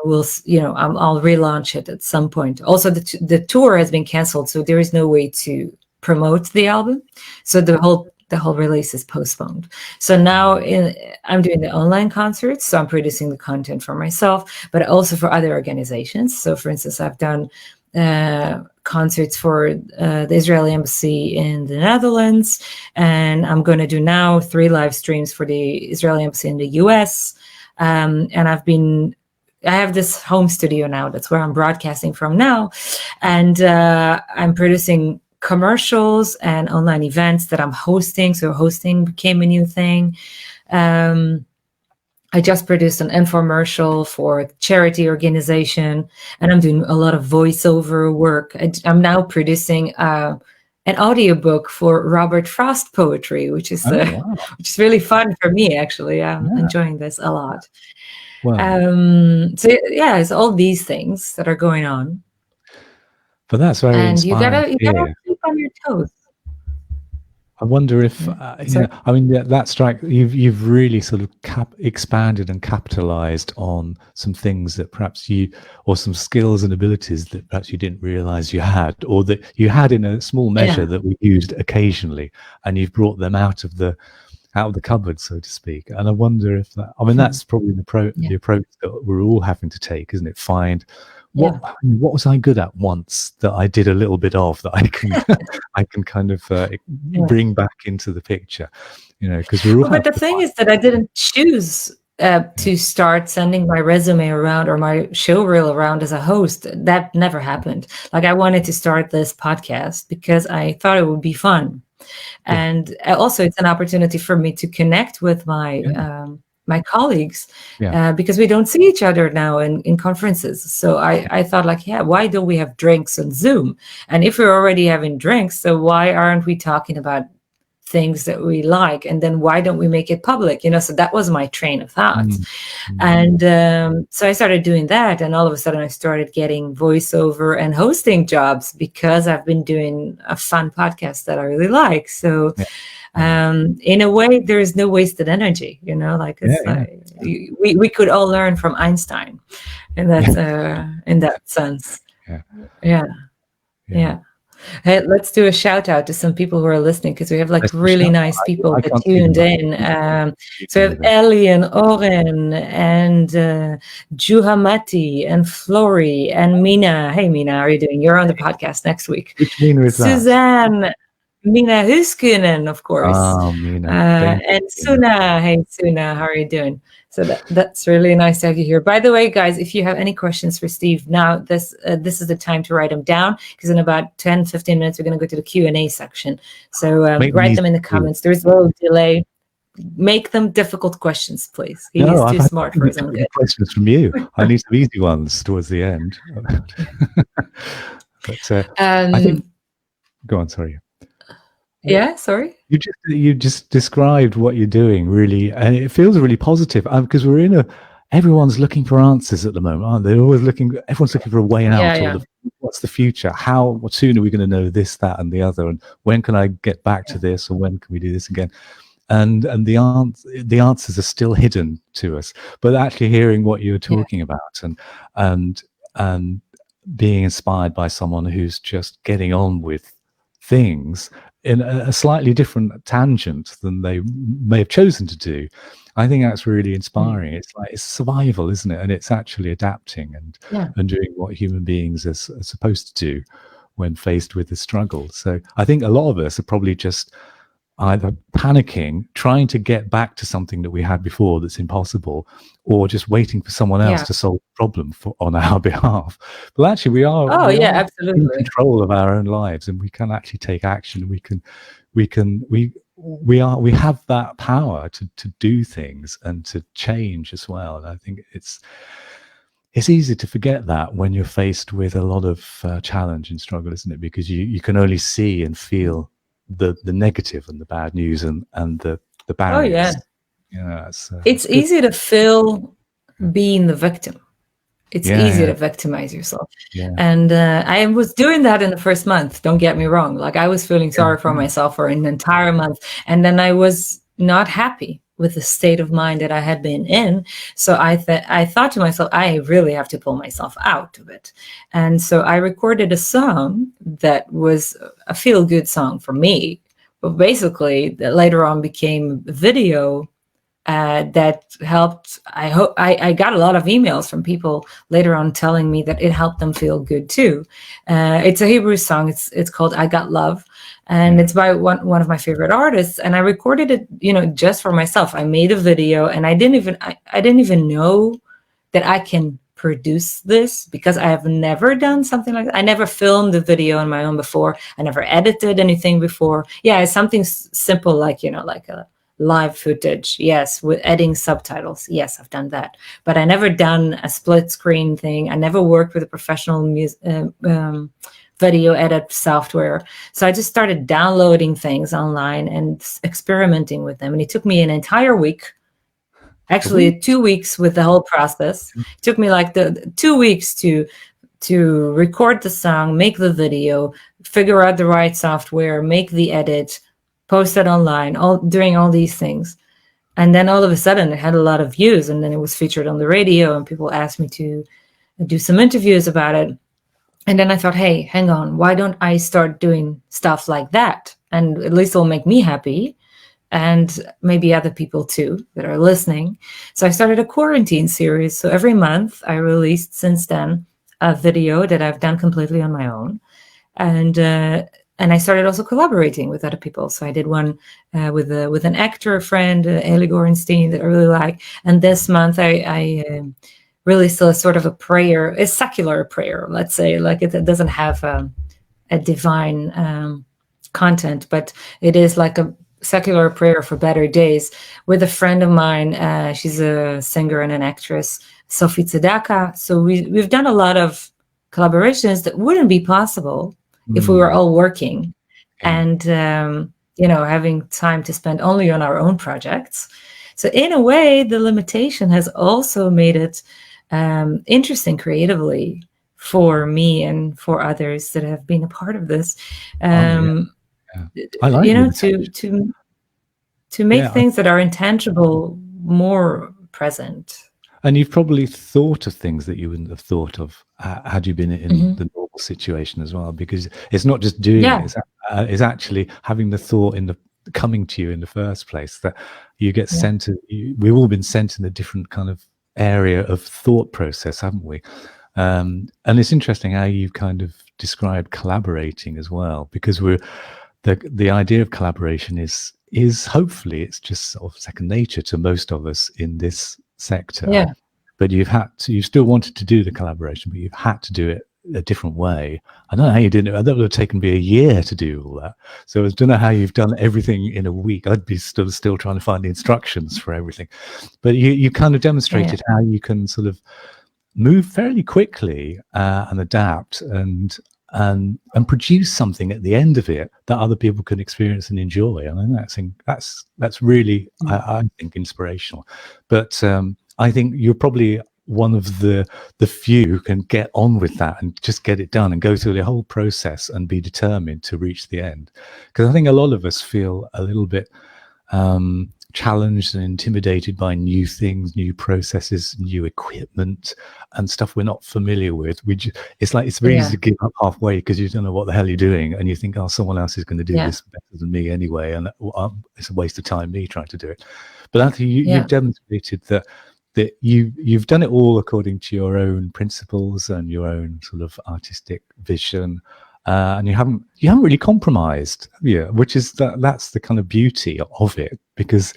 relaunch it at some point. Also, the tour has been canceled, so there is no way to promote the album. So the whole release is postponed. So now I'm doing the online concerts. So I'm producing the content for myself, but also for other organizations. So for instance, I've done concerts for the Israeli Embassy in the Netherlands. And I'm going to do now 3 live streams for the Israeli Embassy in the US. And I have this home studio now. That's where I'm broadcasting from now. And I'm producing commercials and online events that I'm hosting. So hosting became a new thing. I just produced an infomercial for a charity organization, and I'm doing a lot of voiceover work. I'm now producing an audiobook for Robert Frost poetry, which is which is really fun for me, actually. I'm enjoying this a lot. Wow. So yeah, it's all these things that are going on. But that's very inspiring. You gotta keep on your toes. I wonder if I mean that strike. You've really sort of expanded and capitalized on some things that perhaps or some skills and abilities that perhaps you didn't realize you had, or that you had in a small measure that we used occasionally, and you've brought them out of the cupboard, so to speak. And I wonder if that's probably the approach that we're all having to take, isn't it? Find what was I good at once that I did a little bit of that I can kind of bring back into the picture, you know, because we're all. But the thing is that I didn't choose to start sending my resume around or my show reel around as a host. That never happened. Like, I wanted to start this podcast because I thought it would be fun. And also it's an opportunity for me to connect with my my colleagues, Yeah. because we don't see each other now in conferences. So I thought like, yeah, why don't we have drinks on Zoom? And if we're already having drinks, so why aren't we talking about things that we like? And then why don't we make it public? So that was my train of thought. And so I started doing that, and all of a sudden I started getting voiceover and hosting jobs because I've been doing a fun podcast that I really like. So in a way, there is no wasted energy, like we could all learn from Einstein in that sense. Yeah. Hey, let's do a shout out to some people who are listening, because we have like really nice people that tuned in. So we have Ellie and Oren and Juhamati and Flory and Mina. Hey, Mina, how are you doing? You're on the podcast next week. Which Mina is that? Suzanne. Mina Huskinen, of course. Mina. And Suna. Hey, Suna, how are you doing? So that's really nice to have you here. By the way, guys, if you have any questions for Steve, now this is the time to write them down, because in about 10-15 minutes, we're going to go to the Q&A section. So write them in the comments. There's a little delay. Make them difficult questions, please. He's too smart for his own good. Questions from you. I need some easy ones towards the end. But I think... Go on, sorry. Yeah, sorry. You just described what you're doing, really, and it feels really positive, because everyone's looking for answers at the moment, aren't they? Everyone's looking for a way out. What's the future? What soon are we going to know this, that, and the other? And when can I get back to this? Or when can we do this again? And the answers are still hidden to us. But actually hearing what you're talking about, and being inspired by someone who's just getting on with things in a slightly different tangent than they may have chosen to do, I think that's really inspiring. It's survival, isn't it? And it's actually adapting and doing what human beings are supposed to do when faced with the struggle. So I think a lot of us are probably just either panicking, trying to get back to something that we had before that's impossible, or just waiting for someone else to solve the problem on our behalf. But actually, we are absolutely in control of our own lives, and we can actually take action. We have that power to do things and to change as well. And I think it's easy to forget that when you're faced with a lot of challenge and struggle, isn't it? Because you can only see and feel the negative and the bad news and the barriers. It's easy to feel being the victim. It's easy to victimize yourself. And I was doing that in the first month, don't get me wrong. Like, I was feeling sorry for myself for an entire month, and then I was not happy with the state of mind that I had been in. So I thought to myself, I really have to pull myself out of it. And so I recorded a song that was a feel-good song for me, but basically that later on became a video that helped. I got a lot of emails from people later on telling me that it helped them feel good too. It's a Hebrew song. It's called "I Got Love," and it's by one of my favorite artists. And I recorded it, just for myself. I made a video, and I didn't even know that I can produce this, because I have never done something like that. I never filmed a video on my own before. I never edited anything before. Yeah, it's something simple like a live footage, yes, with adding subtitles, yes, I've done that, but I never done a split screen thing. I never worked with a professional video edit software. So I just started downloading things online and experimenting with them, and it took me an entire week, actually 2 weeks with the whole process. It took me like the 2 weeks to record the song, make the video, figure out the right software, make the edit, post it online, doing all these things. And then all of a sudden it had a lot of views, and then it was featured on the radio, and people asked me to do some interviews about it. And then I thought, hey, hang on, why don't I start doing stuff like that? And at least it'll make me happy, and maybe other people too that are listening. So I started a quarantine series. So every month I released since then a video that I've done completely on my own. And I started also collaborating with other people. So I did one with an actor friend, Eli Gorenstein, that I really like. And this month I released a sort of a secular prayer, let's say. Like it doesn't have a divine content, but it is like a secular prayer for better days with a friend of mine. She's a singer and an actress, Sophie Tzedaka. So we've done a lot of collaborations that wouldn't be possible if we were all working and having time to spend only on our own projects. So in a way, the limitation has also made it interesting creatively for me and for others that have been a part of this. I like to make things that are intangible more present. And you've probably thought of things that you wouldn't have thought of had you been in the normal situation as well, because it's not just doing it, it's actually having the thought coming to you in the first place, that you get sent to, we've all been sent in a different kind of area of thought process, haven't we? And it's interesting how you've kind of described collaborating as well, because the idea of collaboration is hopefully it's just sort of second nature to most of us in this sector. But you've still wanted to do the collaboration, but you've had to do it a different way. I don't know how you did it. That would have taken me a year to do all that. So I don't know how you've done everything in a week. I'd be still trying to find the instructions for everything. But you kind of demonstrated how you can sort of move fairly quickly and adapt and produce something at the end of it that other people can experience and enjoy. I mean, that's really, I think, inspirational. But I think you're probably one of the few who can get on with that and just get it done and go through the whole process and be determined to reach the end. Because I think a lot of us feel a little bit challenged and intimidated by new things, new processes, new equipment and stuff we're not familiar with. It's very easy to give up halfway because you don't know what the hell you're doing, and you think, oh, someone else is going to do this better than me anyway, and it's a waste of time me trying to do it. But I think you've demonstrated that you've done it all according to your own principles and your own sort of artistic vision, and you haven't really compromised, which is that's the kind of beauty of it. Because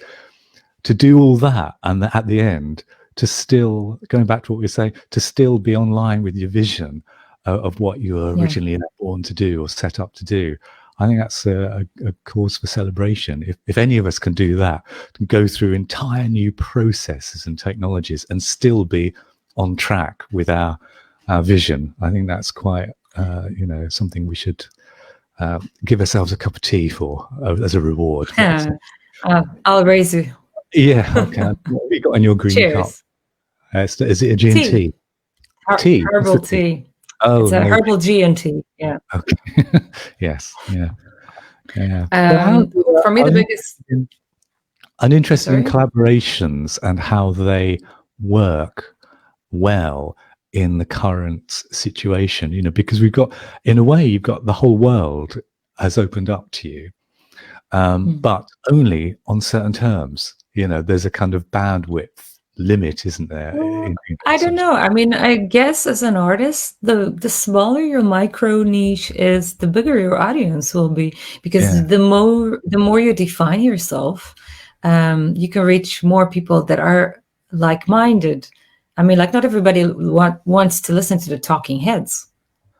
to do all that and at the end to still, going back to what we were saying, to still be online with your vision of what you were originally born to do or set up to do, I think that's a cause for celebration. If any of us can do that, can go through entire new processes and technologies and still be on track with our vision, I think that's quite, something we should give ourselves a cup of tea for as a reward. I'll raise you. Yeah, okay. What have you got in your green cup? Is it a G&T? Tea. Herbal tea. Oh, it's a herbal G&T. Yeah. Okay. Yes. Yeah. For me, the biggest. I'm interested in collaborations and how they work well in the current situation. Because you've got the whole world has opened up to you, but only on certain terms. There's a kind of bandwidth limit, isn't there? I don't know. I mean, I guess as an artist, the smaller your micro niche is, the bigger your audience will be, because the more you define yourself, you can reach more people that are like-minded. I mean, not everybody wants to listen to the talking heads,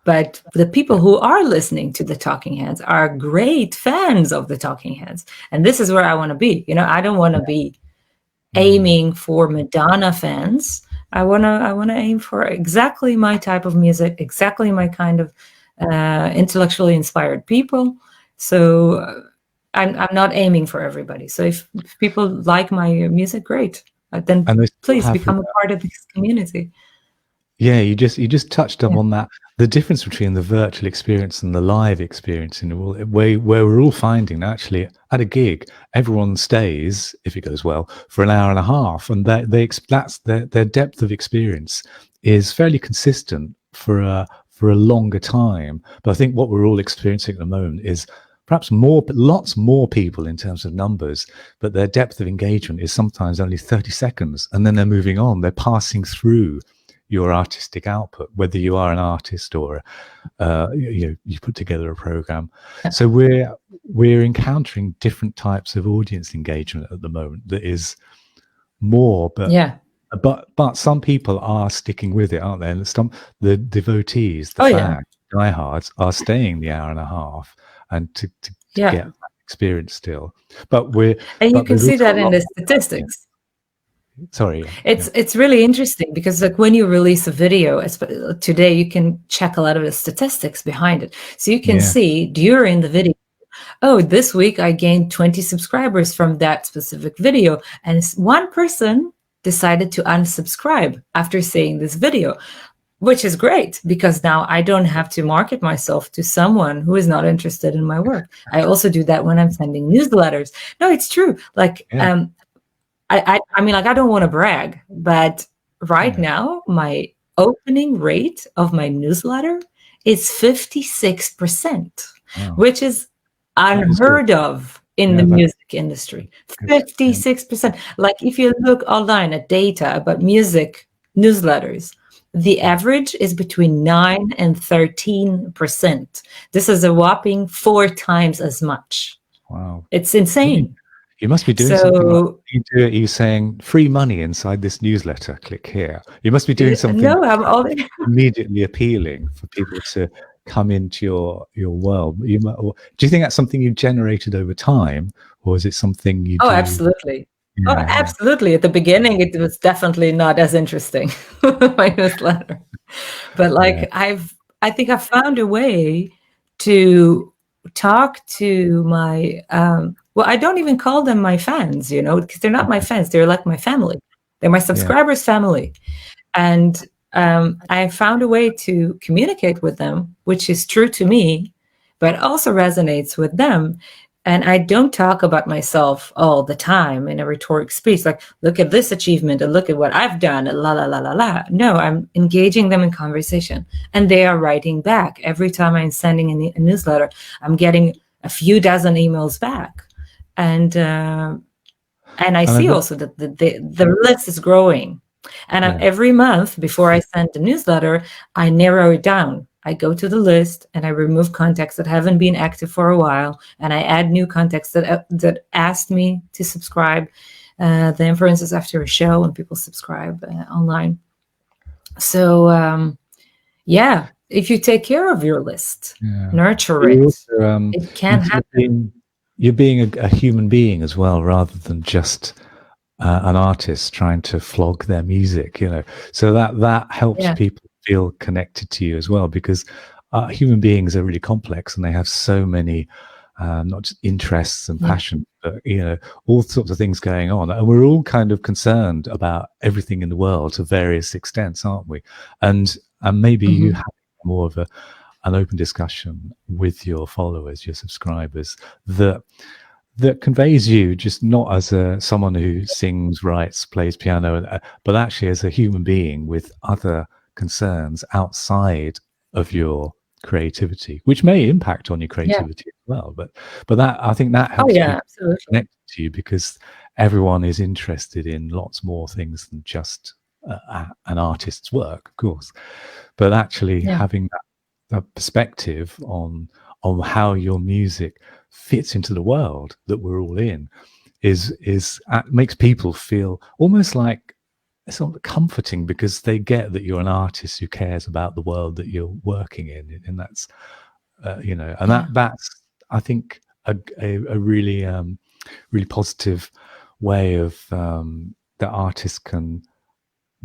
but the people who are listening to the talking heads are great fans of the talking heads. And this is where I want to be. I don't want to be aiming for Madonna fans. I want to aim for exactly my type of music, exactly my kind of intellectually inspired people. So I'm not aiming for everybody. So if people like my music, great. Then please become a part of this community. Yeah, you just touched on that. The difference between the virtual experience and the live experience, where we're all finding actually at a gig, everyone stays, if it goes well, for an hour and a half, and their depth of experience is fairly consistent for a longer time. But I think what we're all experiencing at the moment is perhaps lots more people in terms of numbers, but their depth of engagement is sometimes only 30 seconds, and then they're moving on. They're passing through your artistic output, whether you are an artist or you put together a program. So we're encountering different types of audience engagement at the moment that is more, but some people are sticking with it, aren't they? And the devotees, the fans, diehards are staying the hour and a half and to get experience still. And you can there's see also that a in lot the more. statistics. Sorry. It's really interesting because like when you release a video today, you can check a lot of the statistics behind it. So you can see during the video, oh, this week I gained 20 subscribers from that specific video. And one person decided to unsubscribe after seeing this video, which is great because now I don't have to market myself to someone who is not interested in my work. I also do that when I'm sending newsletters. No, it's true. Like, I mean, like, I don't want to brag, but right now, my opening rate of my newsletter is 56%, which is unheard of in the music industry. 56%. Like, if you look online at data about music newsletters, the average is between 9 and 13%. This is a whopping 4 times as much. Wow. It's insane. You must be doing something like you do it. You're saying free money inside this newsletter. Click here. You must be doing something immediately appealing for people to come into your world. Do you think that's something you generated over time, or is it something you do? Oh, absolutely. Yeah, absolutely. At the beginning, it was definitely not as interesting, my newsletter. But like I think I found a way to talk to my well, I don't even call them my fans, because they're not my fans. They're like my family. They're my subscribers' family. And I found a way to communicate with them, which is true to me, but also resonates with them. And I don't talk about myself all the time in a rhetoric speech, like, look at this achievement and look at what I've done, la, la, la, la, la. No, I'm engaging them in conversation. And they are writing back. Every time I'm sending a newsletter, I'm getting a few dozen emails back. And I see also that the list is growing. And every month before I send the newsletter, I narrow it down. I go to the list and I remove contacts that haven't been active for a while, and I add new contacts that asked me to subscribe. Then, for instance, after a show, when people subscribe online. So, if you take care of your list, nurture it, it can happen. You're being a human being as well, rather than just an artist trying to flog their music, So that helps people feel connected to you as well, because human beings are really complex and they have so many not just interests and passion, but all sorts of things going on, and we're all kind of concerned about everything in the world to various extents, aren't we? And maybe you have more of an open discussion with your followers, your subscribers, that conveys you just not as someone who sings, writes, plays piano, but actually as a human being with other concerns outside of your creativity, which may impact on your creativity as well. But that, I think that helps people connect to you, because everyone is interested in lots more things than just an artist's work, of course. But actually having that perspective on how your music fits into the world that we're all in is makes people feel almost like sort of comforting, because they get that you're an artist who cares about the world that you're working in, and that's that's, I think, a really really positive way of that artists can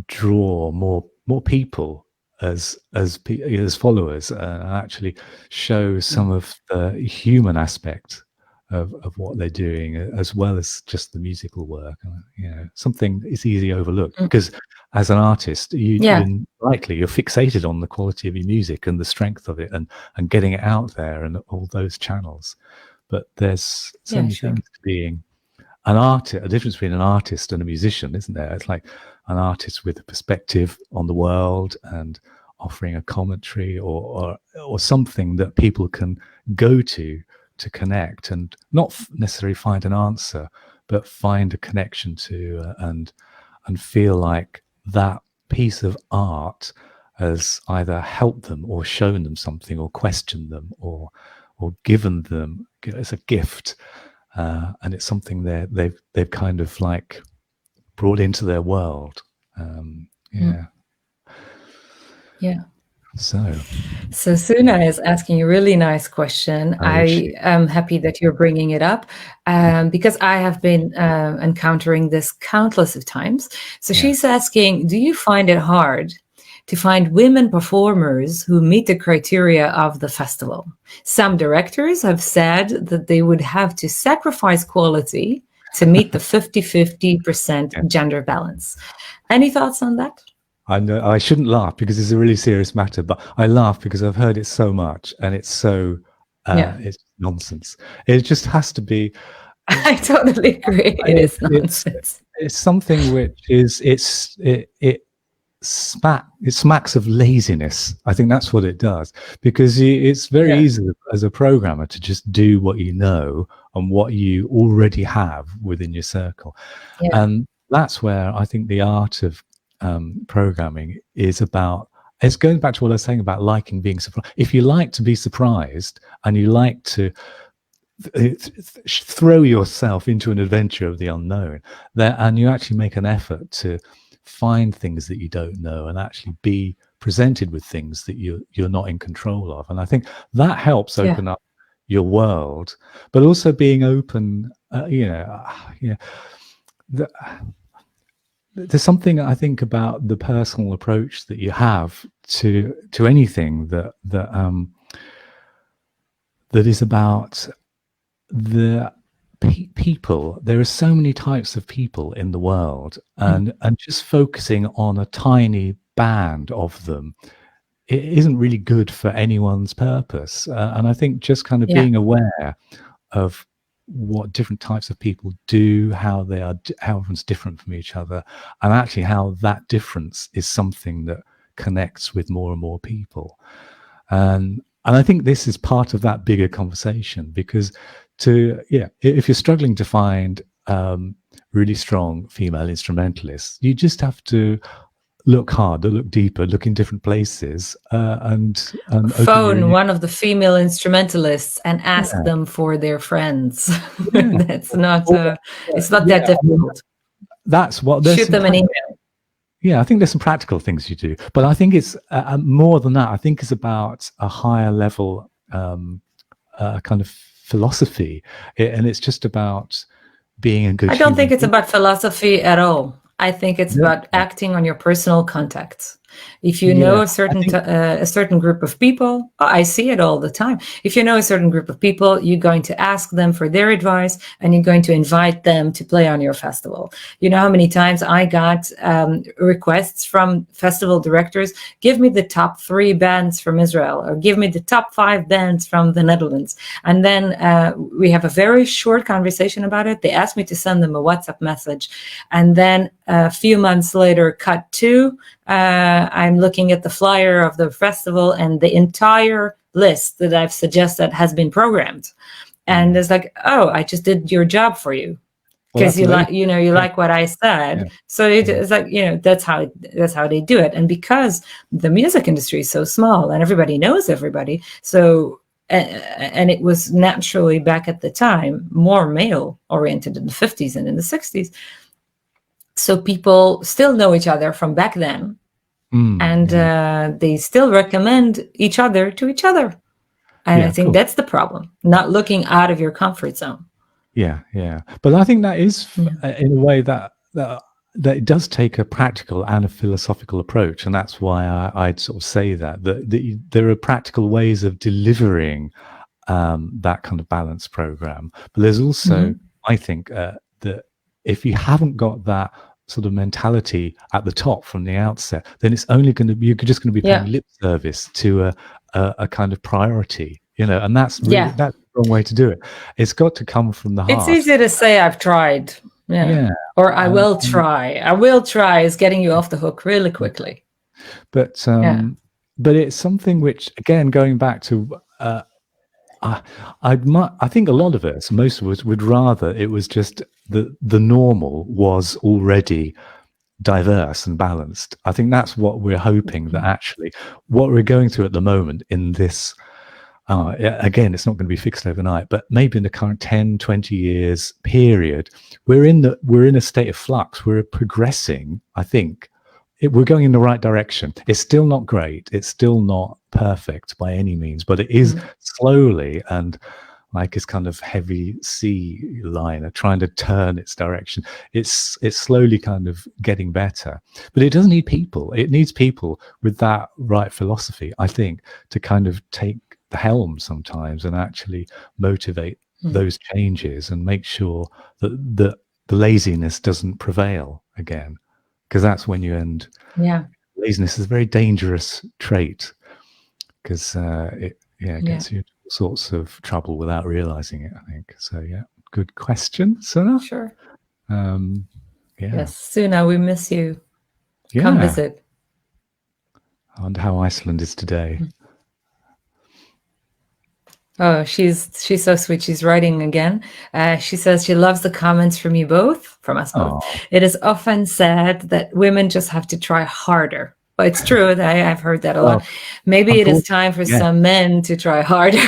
draw more people as followers, and actually show some of the human aspect of what they're doing, as well as just the musical work. Something is easily overlooked, because as an artist, you're fixated on the quality of your music and the strength of it, and getting it out there and all those channels. But there's so many things to being an artist, a difference between an artist and a musician, isn't there? It's like an artist with a perspective on the world and offering a commentary or something that people can go to connect, and not necessarily find an answer, but find a connection to, and feel like that piece of art has either helped them or shown them something, or questioned them, or given them as a gift. And it's something they've kind of like brought into their world. Yeah. So, So Suna is asking a really nice question. I am happy that you're bringing it up because I have been encountering this countless of times. So she's asking, do you find it hard to find women performers who meet the criteria of the festival? Some directors have said that they would have to sacrifice quality to meet the 50-50% gender balance. Any thoughts on that? I know I shouldn't laugh because it's a really serious matter, but I laugh because I've heard it so much, and it's so it's nonsense. It just has to be. I totally agree. It is nonsense. It's something which is it smacks of laziness. I think that's what it does, because it's very easy as a programmer to just do what you know and what you already have within your circle, and that's where I think the art of programming is about. It's going back to what I was saying about liking being surprised. If you like to be surprised and you like to throw yourself into an adventure of the unknown, there, and you actually make an effort to find things that you don't know and actually be presented with things that you're not in control of, and I think that helps open up your world, but also being open. There's something I think about the personal approach that you have to anything that is about the people. There are so many types of people in the world, and just focusing on a tiny band of them, it isn't really good for anyone's purpose. And I think just kind of being aware of what different types of people do, how everyone's different from each other, and actually how that difference is something that connects with more and more people. And I think this is part of that bigger conversation, because if you're struggling to find really strong female instrumentalists, you just have to look harder, look deeper, look in different places, and phone one of the female instrumentalists and ask them for their friends. That's not it's not that difficult. That's what shoot them an email. Yeah, I think there's some practical things you do, but I think it's more than that. I think it's about a higher level kind of philosophy, and it's just about being a good. I don't think it's about philosophy at all. I think it's about acting on your personal contacts. If you know a certain group of people, I see it all the time. If you know a certain group of people, you're going to ask them for their advice, and you're going to invite them to play on your festival. You know how many times I got requests from festival directors, give me the top 3 bands from Israel, or give me the top 5 bands from the Netherlands. And then we have a very short conversation about it. They ask me to send them a WhatsApp message. And then a few months later, cut to, I'm looking at the flyer of the festival, and the entire list that I've suggested has been programmed. And it's like, oh, I just did your job for you, because you like what I said. So it's like, that's how they do it. And because the music industry is so small and everybody knows everybody, so and it was naturally back at the time more male oriented in the 50s and in the 60s. So people still know each other from back then, and they still recommend each other to each other. And I think that's the problem, not looking out of your comfort zone. Yeah. But I think that is, in a way, that it does take a practical and a philosophical approach. And that's why I'd sort of say that there are practical ways of delivering that kind of balanced program. But there's also, I think, that if you haven't got that sort of mentality at the top from the outset, then it's only going to be, you're just going to be paying lip service to a kind of priority, and that's really, that's the wrong way to do it. It's got to come from the heart. It's easy to say I've tried, or I will try. I will try is getting you off the hook really quickly. But it's something which, again, going back to I think a lot of us, most of us, would rather it was just the normal was already diverse and balanced. I think that's what we're hoping, that actually what we're going through at the moment in this, again, it's not going to be fixed overnight, but maybe in the current 10, 20 years period, we're in a state of flux. We're progressing, I think, we're going in the right direction. It's still not great. It's still not perfect by any means, but it is slowly, and like this kind of heavy sea liner trying to turn its direction. It's slowly kind of getting better, but it does need people. It needs people with that right philosophy, I think, to kind of take the helm sometimes and actually motivate those changes and make sure that the laziness doesn't prevail again, because that's when you end. Yeah. Laziness is a very dangerous trait, because it gets you into all sorts of trouble without realizing it, I think. So yeah, good question, Suna. Sure. Yes, Suna, we miss you. Yeah. Come visit. I wonder how Iceland is today. Oh, she's so sweet. She's writing again. She says she loves the comments from you both, from us both. It is often said that women just have to try harder. But it's true. I've heard that a lot. Maybe it is time for some men to try harder.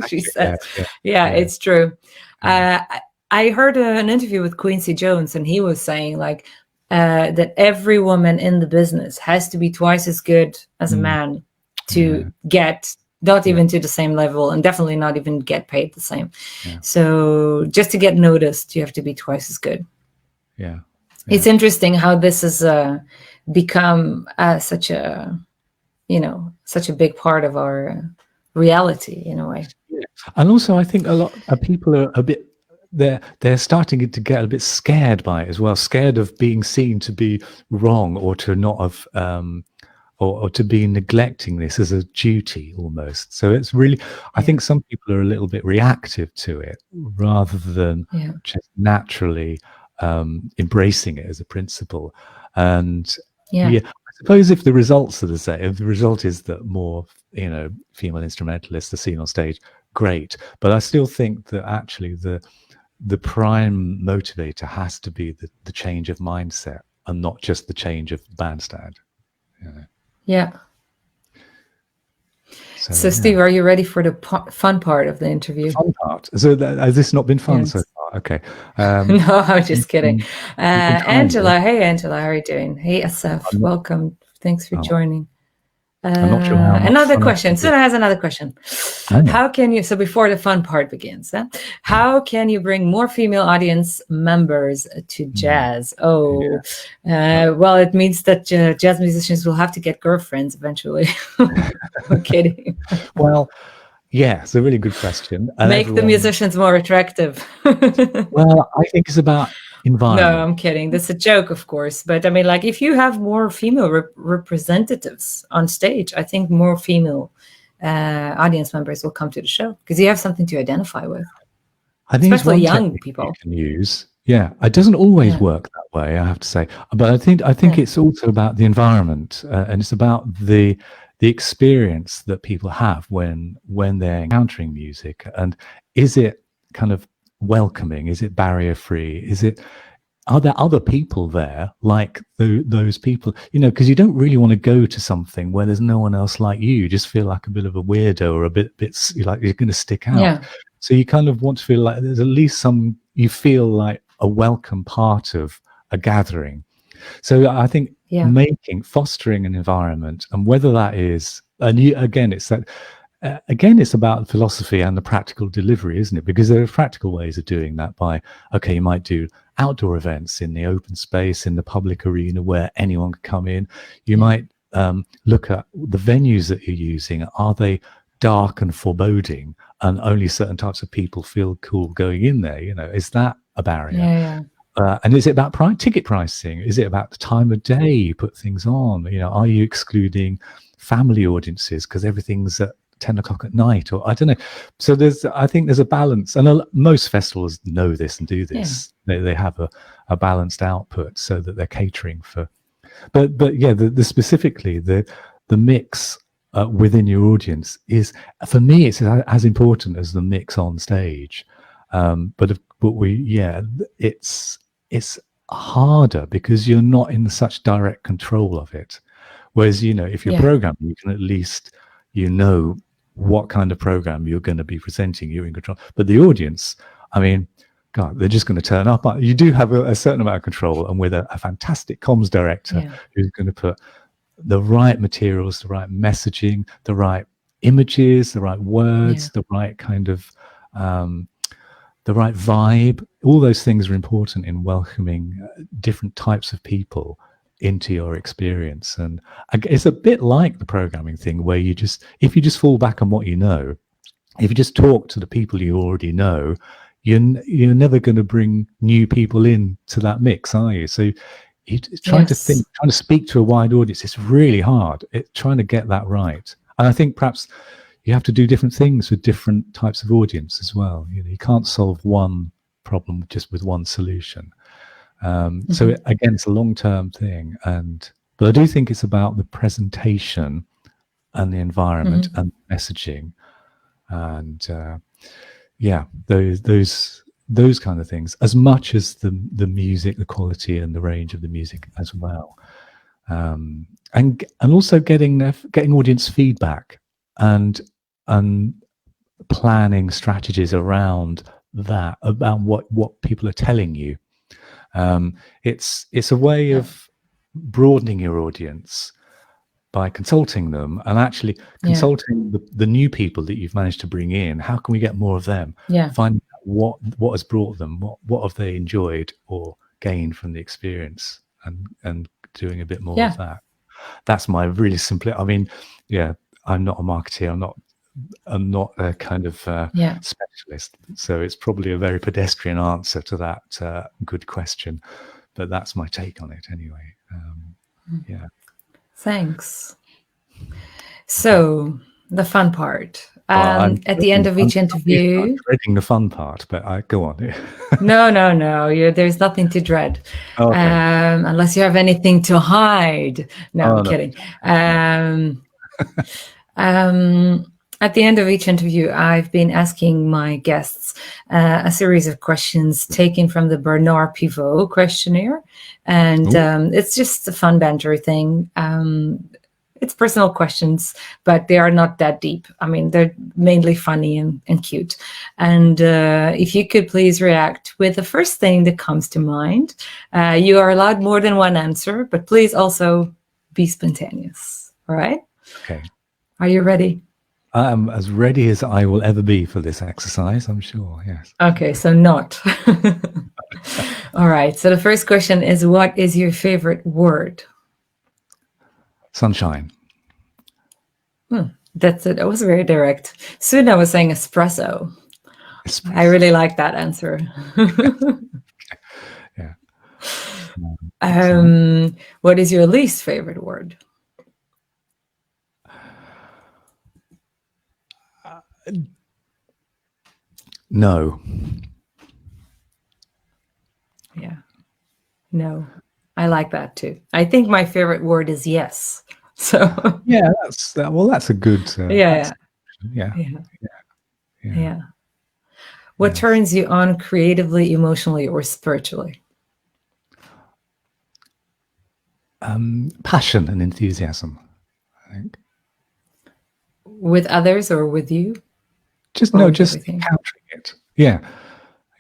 She says. Yeah, it's true. I heard an interview with Quincy Jones, and he was saying like that every woman in the business has to be twice as good as a man to get not even to the same level, and definitely not even get paid the same. So just to get noticed, you have to be twice as good. It's interesting how this has become such a big part of our reality in a way. And also, I think a lot of people are a bit, they're starting to get a bit scared by it as well, scared of being seen to be wrong, or to not have or to be neglecting this as a duty almost. So it's really, I think some people are a little bit reactive to it rather than just naturally embracing it as a principle. And I suppose if the results are the same, if the result is that more female instrumentalists are seen on stage, great. But I still think that actually the prime motivator has to be the change of mindset, and not just the change of bandstand. So Steve, are you ready for the fun part of the interview? Fun part. So has this not been fun so far? Okay. No, I'm just kidding. Angela, hey Angela, how are you doing? Hey Asaf, welcome. Thanks for joining. I'm not sure how another question. Suna has another question. How can you, so before the fun part begins, how can you bring more female audience members to jazz? Well, it means that jazz musicians will have to get girlfriends eventually. I'm kidding. Well, it's a really good question. And make the musicians more attractive. Well, I think it's about environment. No, I'm kidding. That's a joke, of course. But I mean, like, if you have more female representatives on stage, I think more female audience members will come to the show, because you have something to identify with. I think especially young people you can use. It doesn't always work that way, I have to say. But I think it's also about the environment, and it's about the experience that people have when they're encountering music. And is it kind of welcoming? Is it barrier free? Are there other people there like those people? Because you don't really want to go to something where there's no one else like you. You just feel like a bit of a weirdo, or a bit like you're going to stick out. So you kind of want to feel like there's at least you feel like a welcome part of a gathering. So I think fostering an environment, and whether that is, it's about philosophy and the practical delivery, isn't it? Because there are practical ways of doing that you might do outdoor events in the open space, in the public arena where anyone can come in. You might look at the venues that you're using. Are they dark and foreboding, and only certain types of people feel cool going in there? Is that a barrier? And is it about ticket pricing? Is it about the time of day you put things on? Are you excluding family audiences because everything's at 10 o'clock at night, or I don't know? So I think there's a balance, and most festivals know this and do this. They have a balanced output so that they're catering for. But specifically the mix within your audience is, for me, it's as important as the mix on stage. But it's harder because you're not in such direct control of it. Whereas, if you're programming, you can at least, what kind of program you're going to be presenting, you're in control. But the audience, I mean, God, they're just going to turn up. You do have a certain amount of control, and with a fantastic comms director who's going to put the right materials, the right messaging, the right images, the right words, the right kind of the right vibe. All those things are important in welcoming different types of people into your experience. And it's a bit like the programming thing, where if you just fall back on what you know, if you just talk to the people you already know, you're never going to bring new people in to that mix, are you? So you're trying to speak to a wide audience. It's really hard. Trying to get that right. And I think perhaps you have to do different things with different types of audience as well. You can't solve one problem just with one solution. So again, it's a long-term thing. But I do think it's about the presentation and the environment and messaging, and those kind of things, as much as the music, the quality and the range of the music as well, and also getting audience feedback and planning strategies around that, about what people are telling you. It's a way of broadening your audience by consulting them, and actually consulting the new people that you've managed to bring in. How can we get more of them? Finding out what has brought them, what have they enjoyed or gained from the experience, and doing a bit more of that. That's my really simple. I mean, I'm not a marketeer. I'm not a kind of specialist. So it's probably a very pedestrian answer to that good question, but that's my take on it anyway. Thanks. So the fun part. At the end of each interview, I'm dreading the fun part, but go on. No. There's nothing to dread, unless you have anything to hide. No, I'm kidding. At the end of each interview, I've been asking my guests a series of questions taken from the Bernard Pivot questionnaire, and it's just a fun banter thing. It's personal questions, but they are not that deep. I mean, they're mainly funny and cute. And if you could please react with the first thing that comes to mind. You are allowed more than one answer, but please also be spontaneous. All right? Okay. Are you ready? I am as ready as I will ever be for this exercise, I'm sure, yes. Okay, so not. All right, so the first question is, what is your favorite word? Sunshine. That's it. That was very direct. Soon I was saying espresso. I really like that answer. What is your least favorite word? No. No. I like that too. I think my favorite word is yes. So that's a good yeah. What turns you on creatively, emotionally, or spiritually? Passion and enthusiasm, I think. With others or with you? Just encountering it. Yeah.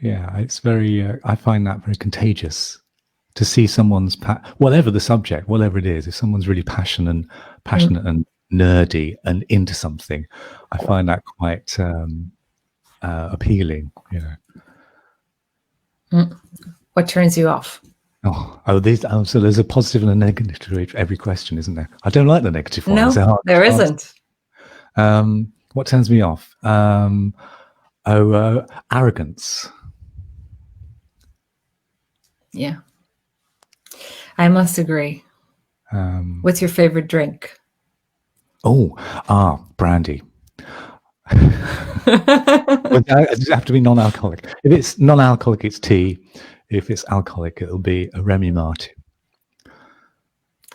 It's very. I find that very contagious. To see someone's whatever the subject, whatever it is, if someone's really passionate and nerdy and into something, I find that quite appealing. What turns you off? So there's a positive and a negative to every question, isn't there? I don't like the negative ones. No, there isn't. What turns me off? Arrogance. Yeah. I must agree. What's your favorite drink? Brandy. It does have to be non-alcoholic. If it's non-alcoholic, it's tea. If it's alcoholic, it'll be a Remy Martin.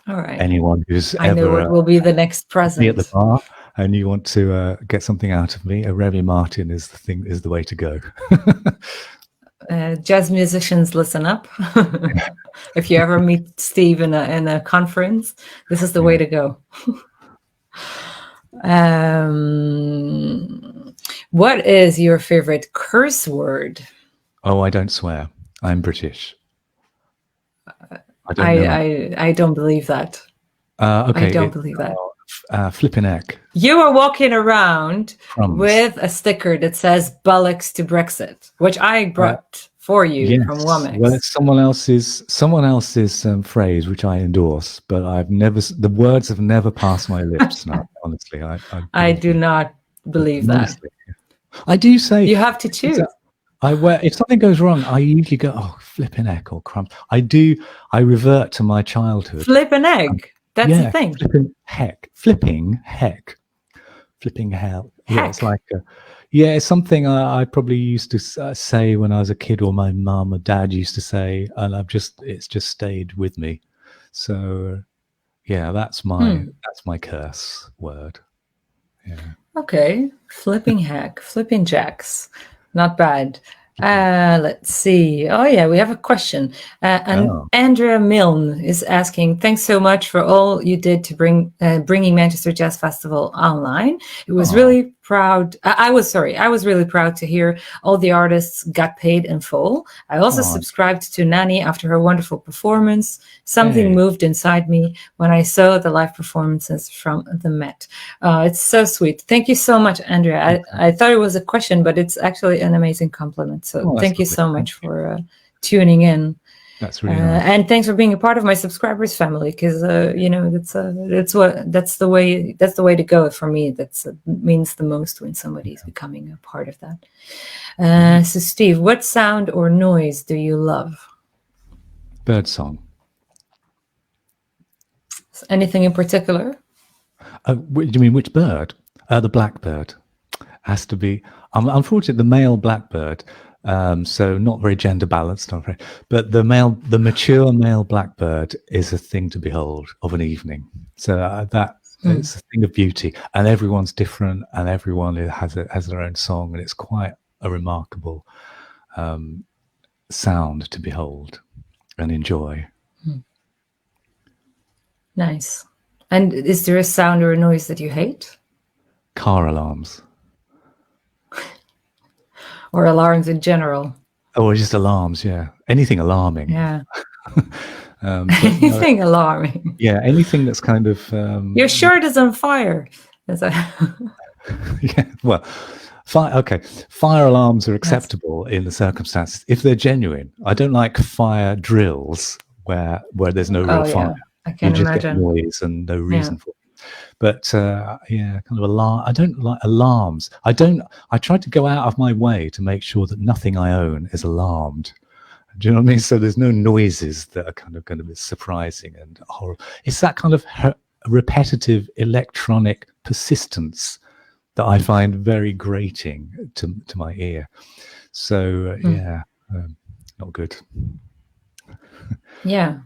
All right. Anyone who's I know what will be the next present. At the bar and you want to get something out of me, a Remy Martin is the way to go. Jazz musicians, listen up. If you ever meet Steve in a conference, this is the way to go. What is your favorite curse word? Oh, I don't swear. I'm British. I don't know. I don't believe that. Okay. I don't believe that. Flipping heck. You are walking around Crumbs. with a sticker that says "Bollocks to Brexit," which I brought for you from Womex. Well, it's someone else's phrase, which I endorse, but I've never. The words have never passed my lips. Now, honestly, I do not believe that. I do say you have to choose. If something goes wrong, I usually go, "Oh, flipping heck" or "crumb." I revert to my childhood. Flipping egg. That's the thing. Flipping heck. Flipping hell. Heck. Yeah, it's like it's something I probably used to say when I was a kid, or my mum or dad used to say, and it's just stayed with me. So yeah, that's my curse word. Yeah. Okay. Flipping heck. Flipping jacks. Not bad. Let's see. Oh yeah, we have a question. And Andrea Milne is asking, thanks so much for all you did to bringing Manchester Jazz Festival online. It was really proud. I was really proud to hear all the artists got paid in full. I also subscribed to Nani after her wonderful performance. Something moved inside me when I saw the live performances from the Met. It's so sweet. Thank you so much, Andrea. I thought it was a question, but it's actually an amazing compliment. So thank you so much for tuning in. That's really nice. And thanks for being a part of my subscribers family, because that's the way to go for me. That means the most when somebody's becoming a part of that. So Steve, what sound or noise do you love? Bird song. Anything in particular? Do you mean which bird? The blackbird has to be. Unfortunately, the male blackbird. So not very gender balanced, I'm afraid. But the mature male blackbird is a thing to behold of an evening. So it's a thing of beauty, and everyone's different, and everyone has their own song, and it's quite a remarkable sound to behold and enjoy. Nice. And is there a sound or a noise that you hate? Car alarms. Or alarms in general? Or just alarms, yeah. Anything alarming. Yeah. Anything alarming. Yeah, anything that's kind of... Your shirt is on fire. Yeah, well, fire alarms are acceptable in the circumstances if they're genuine. I don't like fire drills where there's no real fire. I can you just imagine. get noise and no reason for it. But kind of alarm. I don't like alarms. I try to go out of my way to make sure that nothing I own is alarmed. Do you know what I mean? So there's no noises that are kind of going to be surprising and horrible. It's that kind of repetitive electronic persistence that I find very grating to my ear. So not good. Yeah,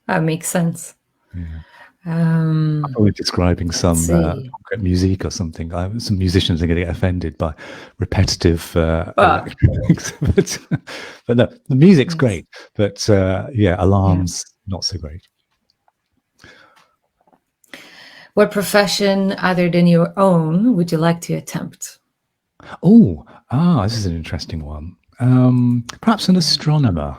that makes sense. Yeah. I'm probably describing some music or something. Some musicians are going to get offended by repetitive electronics, but no, the music's great. But alarms not so great. What profession other than your own would you like to attempt? This is an interesting one. Perhaps an astronomer.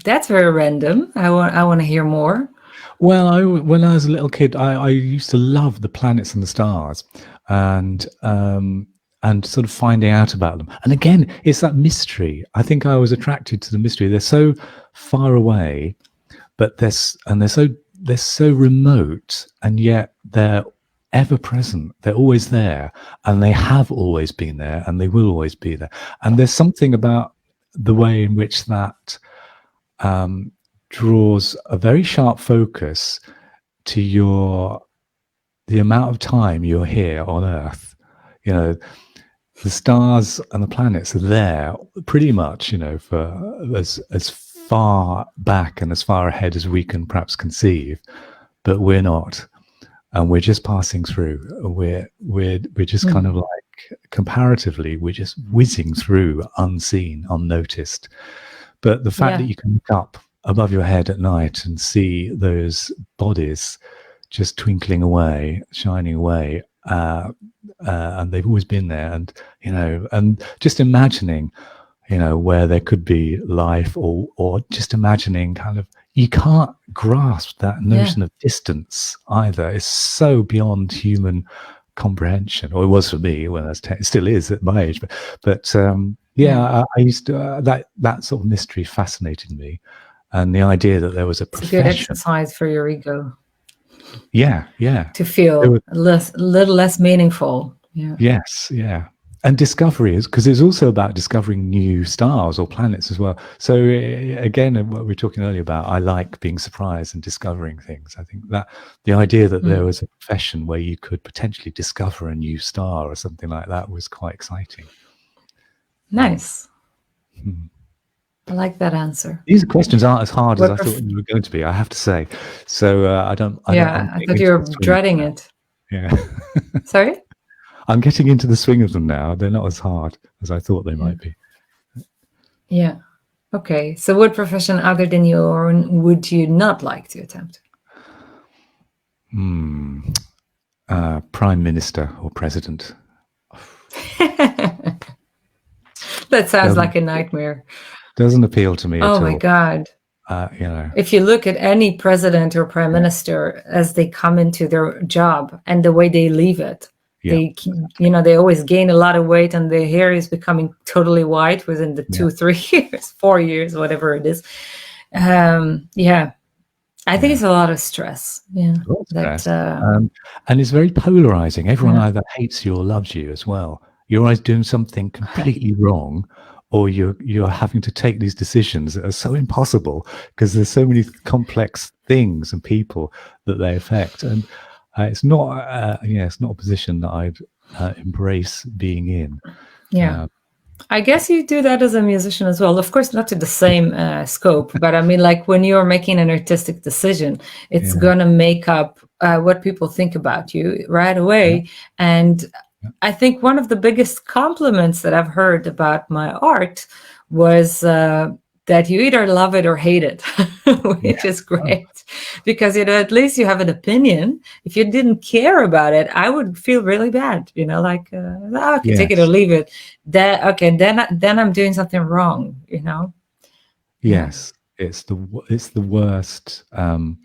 That's very random. I want to hear more. Well, when I was a little kid, I used to love the planets and the stars, and sort of finding out about them. And again, it's that mystery. I think I was attracted to the mystery. They're so far away, but they're so remote, and yet they're ever present. They're always there, and they have always been there, and they will always be there. And there's something about the way in which that draws a very sharp focus to the amount of time you're here on Earth. You know, the stars and the planets are there pretty much, for as far back and as far ahead as we can perhaps conceive, but we're not, and we're just passing through. We're just kind of like, comparatively, we're just whizzing through, unseen, unnoticed. But the fact that you can look up above your head at night and see those bodies just twinkling away, shining away, and they've always been there. And and just imagining, where there could be life, or just imagining kind of, you can't grasp that notion of distance either. It's so beyond human comprehension, or it was for me when I was 10. It still is at my age, but I used to that sort of mystery fascinated me, and the idea that there was a profession. It's a good exercise for your ego. Yeah. To feel a little less meaningful. Yeah. Yes, yeah. And discovery is, because it's also about discovering new stars or planets as well. So again, what we were talking earlier about, I like being surprised and discovering things. I think that the idea that there was a profession where you could potentially discover a new star or something like that was quite exciting. Nice. I like that answer. These questions aren't as hard as I thought they were going to be, I have to say. So I thought you were dreading it. Yeah. Sorry? I'm getting into the swing of them now. They're not as hard as I thought they might be. Yeah. Okay. So what profession other than your own would you not like to attempt? Prime Minister or President. That sounds like a nightmare. Doesn't appeal to me at all. Oh my God. If you look at any president or prime minister as they come into their job and the way they leave it, they always gain a lot of weight and their hair is becoming totally white within the 2-3 years, 4 years, whatever it is. I think it's a lot of stress. And it's very polarizing. Everyone either hates you or loves you as well. You're either doing something completely wrong, or you're having to take these decisions that are so impossible because there's so many complex things and people that they affect. And it's not a position that I'd embrace being in. I guess you do that as a musician as well. Of course, not to the same scope, but I mean, like when you're making an artistic decision, it's going to make up what people think about you right away. And I think one of the biggest compliments that I've heard about my art was that you either love it or hate it, which is great. Because, at least you have an opinion. If you didn't care about it, I would feel really bad, okay, take it or leave it. Then I'm doing something wrong, Yes, it's the worst, not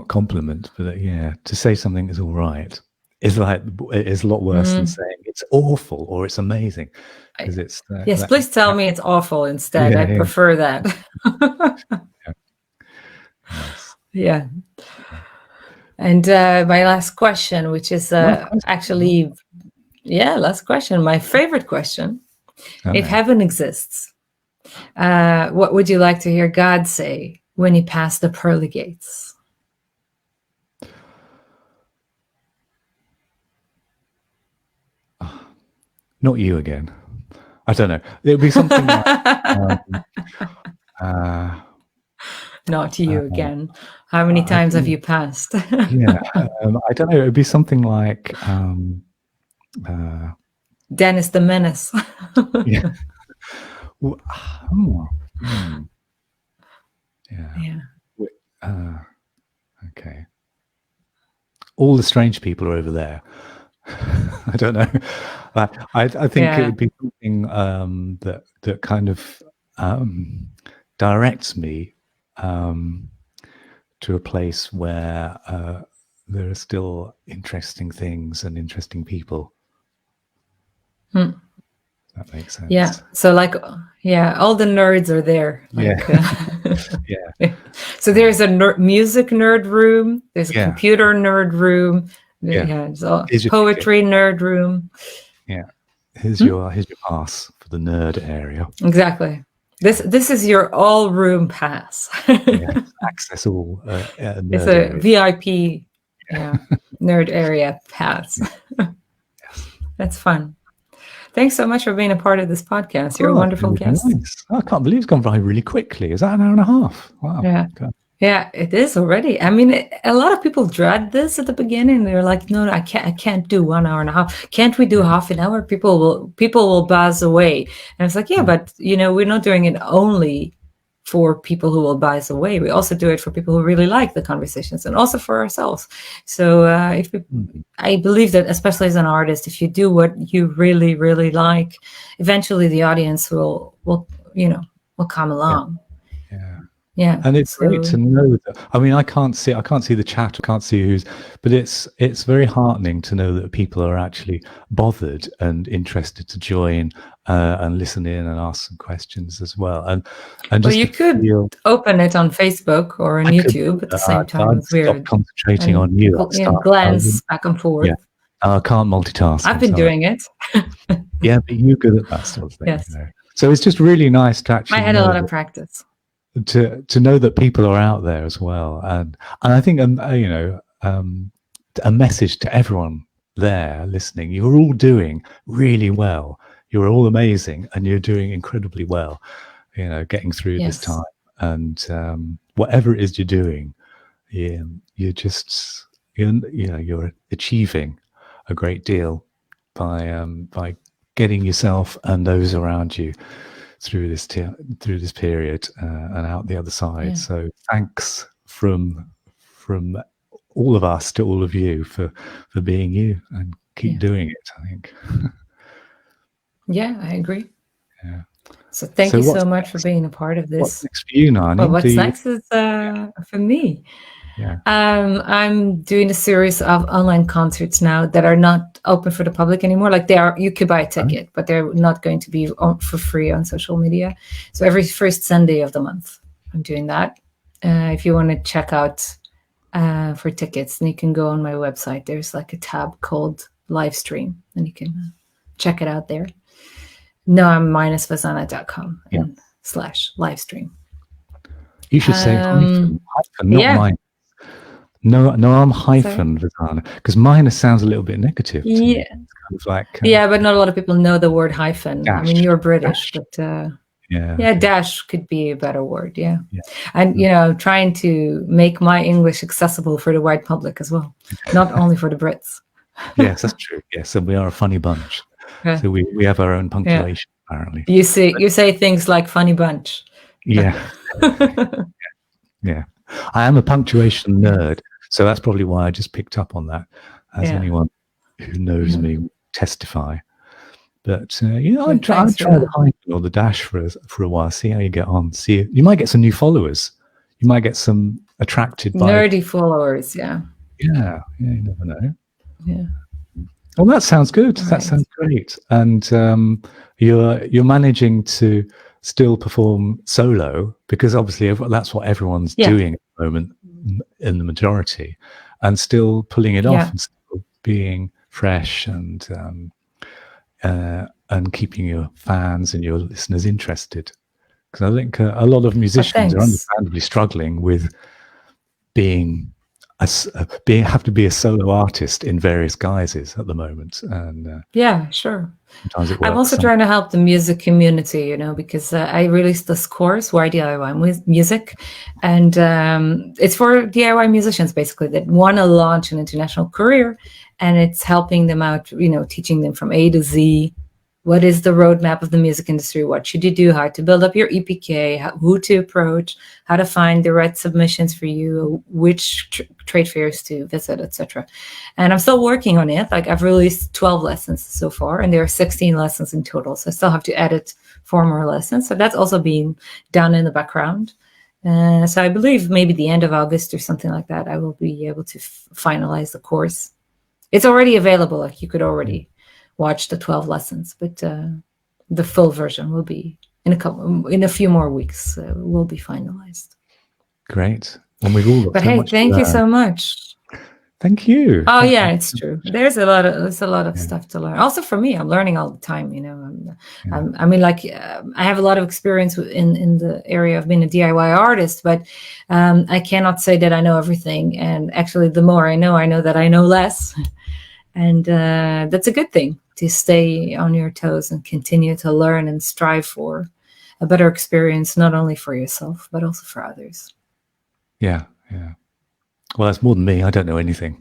compliment, but to say something is all right is a lot worse than saying it's awful or it's amazing. Because it's please tell me it's awful instead. I prefer that. Yes. And my last question, which is actually, last question, my favorite question. If heaven exists, what would you like to hear God say when he passed the pearly gates? Not you again. I don't know. It would be something like... Not you again. How many times have you passed? I don't know. It would be something like Dennis the Menace. Okay. All the strange people are over there. I don't know. I think it would be something that kind of directs me to a place where there are still interesting things and interesting people. That makes sense. Yeah. So all the nerds are there. So there's a music nerd room. There's a computer nerd room. There's a poetry nerd room. Here's your pass for the nerd area. Exactly. This is your all room pass. Access all. It's a area. VIP nerd area pass. That's fun. Thanks so much for being a part of this podcast. You're a wonderful guest. Nice. I can't believe it's gone by really quickly. Is that an hour and a half? Wow. Yeah. Okay. Yeah, it is already. I mean, a lot of people dread this at the beginning. They're like, no, I can't do 1 hour and a half. Can't we do half an hour? People will buzz away. And it's like, but we're not doing it only for people who will buy us away. We also do it for people who really like the conversations, and also for ourselves. So I believe that, especially as an artist, if you do what you really, really like, eventually the audience will come along. Yeah. And it's great to know that. I mean, I can't see the chat, I can't see who's, but it's very heartening to know that people are actually bothered and interested to join and listen in and ask some questions as well. And just you could open it on Facebook or on YouTube at the same time. I'd it's weird. Stop concentrating on you. Glance back and forth. Yeah. I can't multitask. I've been doing it. Yeah, but you're good at that sort of thing. Yes. You know? So it's just really nice to actually. I had a lot of practice. To know that people are out there as well, and I think a message to everyone there listening: you're all doing really well. You're all amazing, and you're doing incredibly well. You know, getting through this time, and whatever it is you're doing, you're achieving a great deal by getting yourself and those around you through this period and out the other side. Yeah. So thanks from all of us to all of you for being you, and keep doing it, I think. Yeah, I agree. Yeah. So thank you so much for being a part of this. What's next for you, Nani? Well, what's next is for me. Yeah. I'm doing a series of online concerts now that are not open for the public anymore. Like you could buy a ticket, but they're not going to be for free on social media. So every first Sunday of the month, I'm doing that. If you want to check out for tickets, then you can go on my website. There's like a tab called live stream, and you can check it out there. noam-vazana.com and /live stream. You should say hyphen, not mine. No, I'm hyphen Vazana, because minus sounds a little bit negative. Yeah, it's kind of like but not a lot of people know the word hyphen. Dash. I mean, you're British, but dash could be a better word. Yeah. And trying to make my English accessible for the wide public as well, not only for the Brits. Yes, that's true. Yes, and we are a funny bunch. Yeah. So we have our own punctuation apparently. You say things like funny bunch. Yeah. Yeah. I am a punctuation nerd. So that's probably why I just picked up on that, as anyone who knows me will testify. But I'd try the hyphen or the dash for a while. See how you get on. You might get some new followers. You might get some attracted by nerdy followers. Yeah. Yeah. You never know. Yeah. Well, that sounds good. Right. That sounds great. And you're managing to still perform solo, because obviously that's what everyone's doing at the moment in the majority, and still pulling it off and still being fresh and keeping your fans and your listeners interested. Because I think a lot of musicians are understandably struggling with have to be a solo artist in various guises at the moment. And sure. Sometimes it works. I'm also trying to help the music community, because I released this course, Why DIY Music, and it's for DIY musicians basically that want to launch an international career, and it's helping them out, teaching them from A to Z. What is the roadmap of the music industry? What should you do? How to build up your EPK? Who to approach? How to find the right submissions for you? Which trade fairs to visit, etc. And I'm still working on it. Like I've released 12 lessons so far, and there are 16 lessons in total. So I still have to edit 4 more lessons. So that's also being done in the background. So I believe maybe the end of August or something like that, I will be able to finalize the course. It's already available. Like you could already watch the 12 lessons, but the full version will be in a few more weeks. Will be finalized. Great. And we've all got but hey, thank you so much. Thank you. Oh yeah, it's true. There's a lot of stuff to learn. Also for me, I'm learning all the time. I mean, like I have a lot of experience in the area of being a DIY artist, but I cannot say that I know everything. And actually, the more I know that I know less. And that's a good thing, to stay on your toes and continue to learn and strive for a better experience, not only for yourself, but also for others. Yeah. Well, that's more than me. I don't know anything.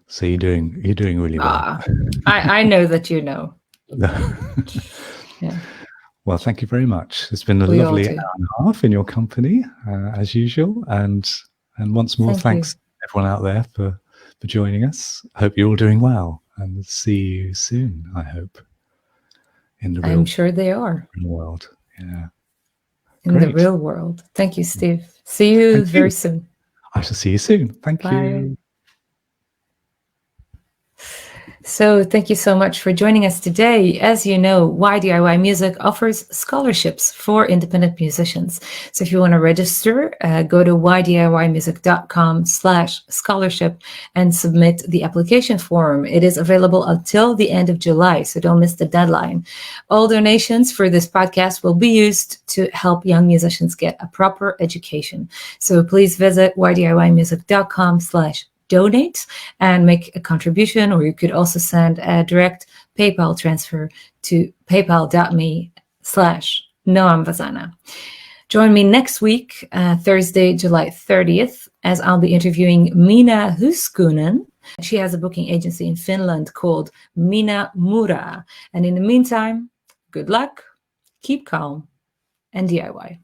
So you're doing really well. I know that you know. Yeah. Well, thank you very much. It's been a We all lovely do. hour and a half in your company, as usual. And once more, Thank thanks you. everyone out there for joining us. Hope you're all doing well, and see you soon, I hope, in the I'm real sure they are. world. Yeah. In the Great. real world. Thank you, Steve. See you Thank very you. soon. I shall see you soon. Thank Bye. you. So thank you so much for joining us today. As you know, Why DIY Music offers scholarships for independent musicians. So if you want to register, go to whydiymusic.com/scholarship and submit the application form. It is available until the end of July, so don't miss the deadline. All donations for this podcast will be used to help young musicians get a proper education. So please visit whydiymusic.com/donate and make a contribution, or you could also send a direct PayPal transfer to paypal.me/Noam Vazana. Join me next week, Thursday, July 30th, as I'll be interviewing Mina Huskoonen. She has a booking agency in Finland called Mina Mura. And in the meantime, good luck, keep calm, and DIY.